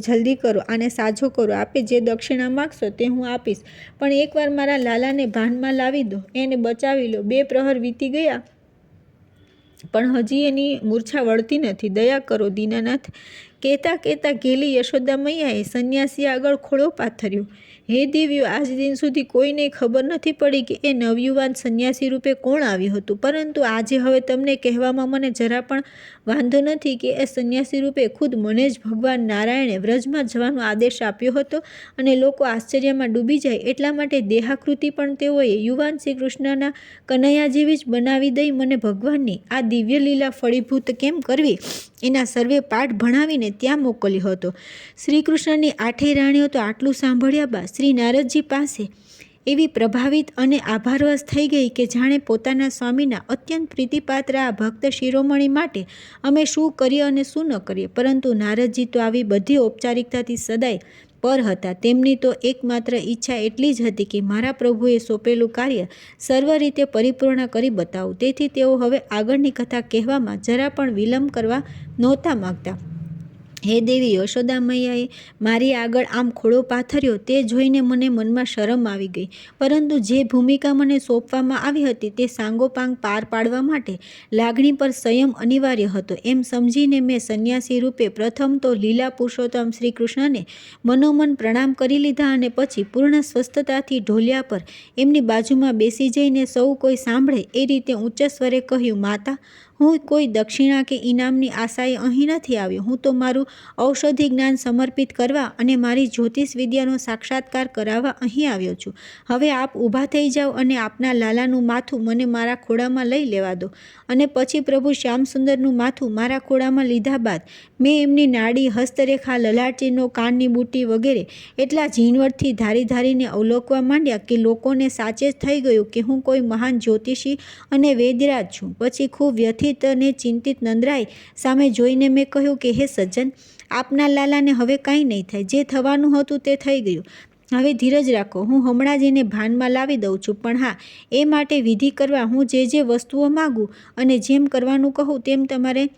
જલ્દી કરો, આને સાજો કરો. આપે જે દક્ષિણા માગશો તે હું આપીશ, પણ એકવાર મારા લાલાને ભાનમાં લાવી દો, એને બચાવી લો. 2 પ્રહર વીતી ગયા પણ હજી એની મૂર્છા વળતી નથી. દયા કરો દીનાનાથ. કહેતા ઘેલી યશોદા મૈયાએ સંન્યાસી આગળ ખોળો પાથર્યો. હે દેવીઓ, આજ દિન સુધી કોઈને ખબર નથી પડી કે એ નવયુવાન સંન્યાસી રૂપે કોણ આવ્યું હતું, પરંતુ આજે હવે તમને કહેવામાં મને જરા પણ વાંધો નથી કે એ સંન્યાસી રૂપે ખુદ મને જ ભગવાન નારાયણે વ્રજમાં જવાનો આદેશ આપ્યો હતો અને લોકો આશ્ચર્યમાં ડૂબી જાય એટલા માટે દેહાકૃતિ પણ તેઓએ યુવાન શ્રી કૃષ્ણના કનૈયા જેવી જ બનાવી દઈ મને ભગવાનની આ દિવ્ય લીલા ફળીભૂત કેમ કરવી એના સર્વે પાઠ ભણાવીને ત્યાં મોકલ્યો હતો. શ્રી કૃષ્ણની 8 રાણીઓ તો આટલું સાંભળ્યા બાદ શ્રી નારદજી પાસે એવી પ્રભાવિત અને આભારવશ થઈ ગઈ કે જાણે પોતાના સ્વામીના અત્યંત પ્રીતિપાત્ર આ ભક્ત શિરોમણી માટે અમે શું કરીએ અને શું ન કરીએ. પરંતુ નારદજી તો આવી બધી ઔપચારિકતાથી સદાય પર હતા. તેમની તો એકમાત્ર ઈચ્છા એટલી જ હતી કે મારા પ્રભુએ સોંપેલું કાર્ય સર્વ રીતે પરિપૂર્ણ કરી બતાવું. તેથી તેઓ હવે આગળની કથા કહેવામાં જરા પણ વિલંબ કરવા નહોતા માગતા. હે દેવી, યશોદા મૈયાએ મારી આગળ આમ ખોળો પાથર્યો તે જોઈને મને મનમાં શરમ આવી ગઈ, પરંતુ જે ભૂમિકા મને સોંપવામાં આવી હતી તે સાંગોપાંગ પાર પાડવા માટે લાગણી પર સંયમ અનિવાર્ય હતો. એમ સમજીને મેં સંન્યાસી રૂપે પ્રથમ તો લીલા પુરુષોત્તમ શ્રી કૃષ્ણને મનોમન પ્રણામ કરી લીધા અને પછી પૂર્ણ સ્વસ્થતાથી ઢોલિયા પર એમની બાજુમાં બેસી જઈને સૌ કોઈ સાંભળે એ રીતે ઊંચ સ્વરે કહ્યું, માતા, હું કોઈ દક્ષિણા કે ઇનામની આશાએ અહીં નથી આવ્યો. હું તો મારું ઔષધિ જ્ઞાન સમર્પિત કરવા અને મારી જ્યોતિષ વિદ્યાનો સાક્ષાત્કાર કરાવવા અહીં આવ્યો છું. હવે આપ ઊભા થઈ જાઓ અને આપના લાલાનું માથું મને મારા ખોળામાં લઈ લેવા દો. અને પછી પ્રભુ શ્યામસુંદરનું માથું મારા ખોળામાં લીધા બાદ મેં એમની નાડી, હસ્તરેખા, લલાટચિહ્નો, કાનની બુટ્ટી વગેરે એટલા ઝીણવટથી ધારીને અવલોકવા માંડ્યા કે લોકોને સાચે જ થઈ ગયું કે હું કોઈ મહાન જ્યોતિષી અને વૈદ્યરાજ છું. પછી ખૂબ વ્યથિત અને ચિંતિત નંદરાય સામે જોઈને મેં કહ્યું કે હે સજ્જન, આપના લાલાને હવે કાંઈ નહીં થાય. જે થવાનું હતું તે થઈ ગયું. હવે ધીરજ રાખો. હું હમણાં જ એને ભાનમાં લાવી દઉં છું. પણ હા, એ માટે વિધિ કરવા હું જે વસ્તુઓ માગું અને જેમ કરવાનું કહું તેમ તમારે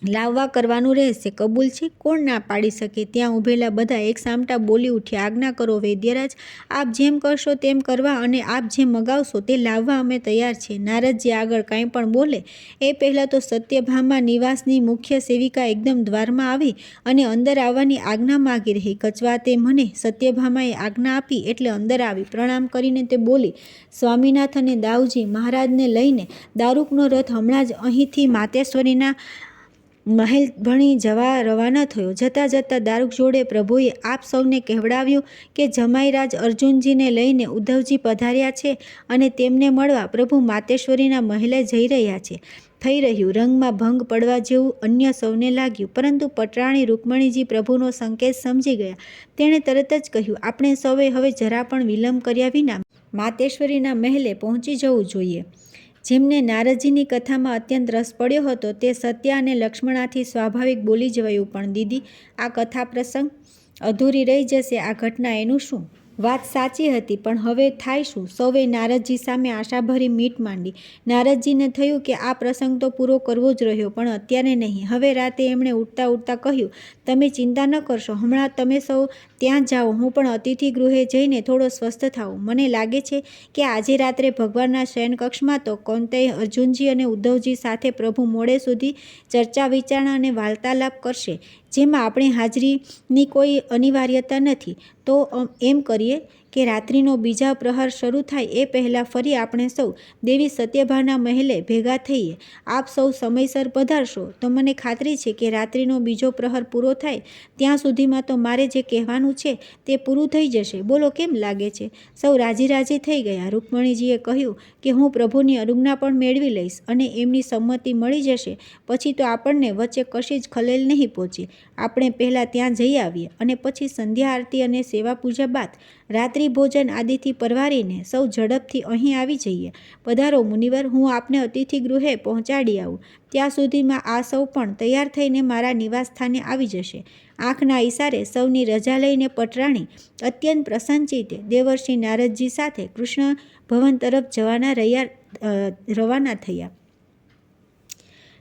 લાવવા કરવાનું રહેશે. કબૂલ છે? કોણ ના પાડી શકે? ત્યાં ઊભેલા બધા એક સામટા બોલી ઉઠ્યા, આજ્ઞા કરો વૈદ્યરાજ. આપ જેમ કરશો તેમ કરવા અને આપ જે મગાવશો તે લાવવા અમે તૈયાર છીએ. નારદજી આગળ કાંઈ પણ બોલે એ પહેલાં તો સત્યભામા નિવાસની મુખ્ય સેવિકા એકદમ દ્વારમાં આવી અને અંદર આવવાની આજ્ઞા માગી રહી. કચવાતે મને સત્યભામાએ આજ્ઞા આપી એટલે અંદર આવી. પ્રણામ કરીને તે બોલી, સ્વામીનાથ અને દાઉજી મહારાજને લઈને દારૂકનો રથ હમણાં જ અહીંથી માતેશ્વરીના મહેલ ભણી જવા રવાના થયો. જતાં દારૂક જોડે પ્રભુએ આપ સૌને કહેવડાવ્યું કે જમાઈરાજ અર્જુનજીને લઈને ઉદ્ધવજી પધાર્યા છે અને તેમને મળવા પ્રભુ માતેશ્વરીના મહેલે જઈ રહ્યા છે. થઈ રહ્યું. રંગમાં ભંગ પડવા જેવું અન્ય સૌને લાગ્યું, પરંતુ પટરાણી રૂકમણીજી પ્રભુનો સંકેત સમજી ગયા. તેણે તરત જ કહ્યું, આપણે સૌએ હવે જરા પણ વિલંબ કર્યા વિના માતેશ્વરીના મહેલે પહોંચી જવું જોઈએ. જેમને નારદજીની કથામાં અત્યંત રસ પડ્યો હતો તે સત્યા અને લક્ષ્મણાથી સ્વાભાવિક બોલી જવાયું, પણ દીદી, આ કથા પ્રસંગ અધૂરી રહી જશે. આ ઘટના એનું શું? વાત સાચી હતી, પણ હવે થાય શું? સૌએ નારદજી સામે આશાભરી મીટ માંડી. નારદજીને થયું કે આ પ્રસંગ તો પૂરો કરવો જ રહ્યો, પણ અત્યારે નહીં. હવે રાતે એમણે ઉઠતા ઉઠતા કહ્યું, તમે ચિંતા ન કરશો, હમણાં તમે સૌ ત્યાં જાઓ, હું પણ અતિથિ ગૃહે જઈને થોડો સ્વસ્થ થાઉં. મને લાગે છે કે આજે રાત્રે ભગવાનના શયનકક્ષમાં તો કૌંતેય, અર્જુનજી અને ઉદ્ધવજી સાથે પ્રભુ મોડે સુધી ચર્ચા વિચારણા અને વાર્તાલાપ કરશે, જેમાં આપણી હાજરીની કોઈ અનિવાર્યતા નથી. તો એમ કરીએ કે રાત્રિનો બીજા પ્રહર શરૂ થાય એ પહેલાં ફરી આપણે સૌ દેવી સત્યભાના મહેલે ભેગા થઈએ. આપ સૌ સમયસર પધારશો તો મને ખાતરી છે કે રાત્રિનો બીજો પ્રહર પૂરો થાય ત્યાં સુધીમાં તો મારે જે કહેવાનું છે તે પૂરું થઈ જશે. બોલો, કેમ લાગે છે? સૌ રાજી રાજી થઈ ગયા. રૂકમણીજીએ કહ્યું કે હું પ્રભુની અનુજ્ઞા પણ મેળવી લઈશ અને એમની સંમતિ મળી જશે પછી તો આપણને વચ્ચે કશી જ ખલેલ નહીં પહોંચે. આપણે પહેલાં ત્યાં જઈ આવીએ અને પછી સંધ્યા આરતી અને સેવા પૂજા બાદ રાત્રિ ભોજન આદિથી પરવારીને સૌ ઝડપથી અહીં આવી જઈએ. પધારો મુનિવર, હું આપને અતિથિ ગૃહે પહોંચાડી આવું. ત્યાં સુધીમાં આ સૌ પણ તૈયાર થઈને મારા નિવાસ સ્થાને આવી જશે. આંખના ઈશારે સૌની રજા લઈને પટરાણી અત્યંત પ્રસન્નચિત્તે દેવર્ષિ નારદજી સાથે કૃષ્ણ ભવન તરફ રવાના થયા.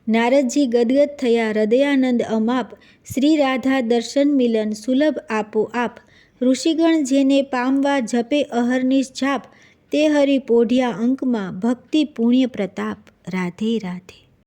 નારદજી ગદગદ થયા, હૃદયાનંદ અમાપ, શ્રી રાધા દર્શન મિલન સુલભ આપોઆપ. ઋષિગણ જેને પામવા જપે અહર્નિશ જાપ, તે હરિ પોઢ્યા અંકમાં ભક્તિ પુણ્ય પ્રતાપ. રાધે રાધે.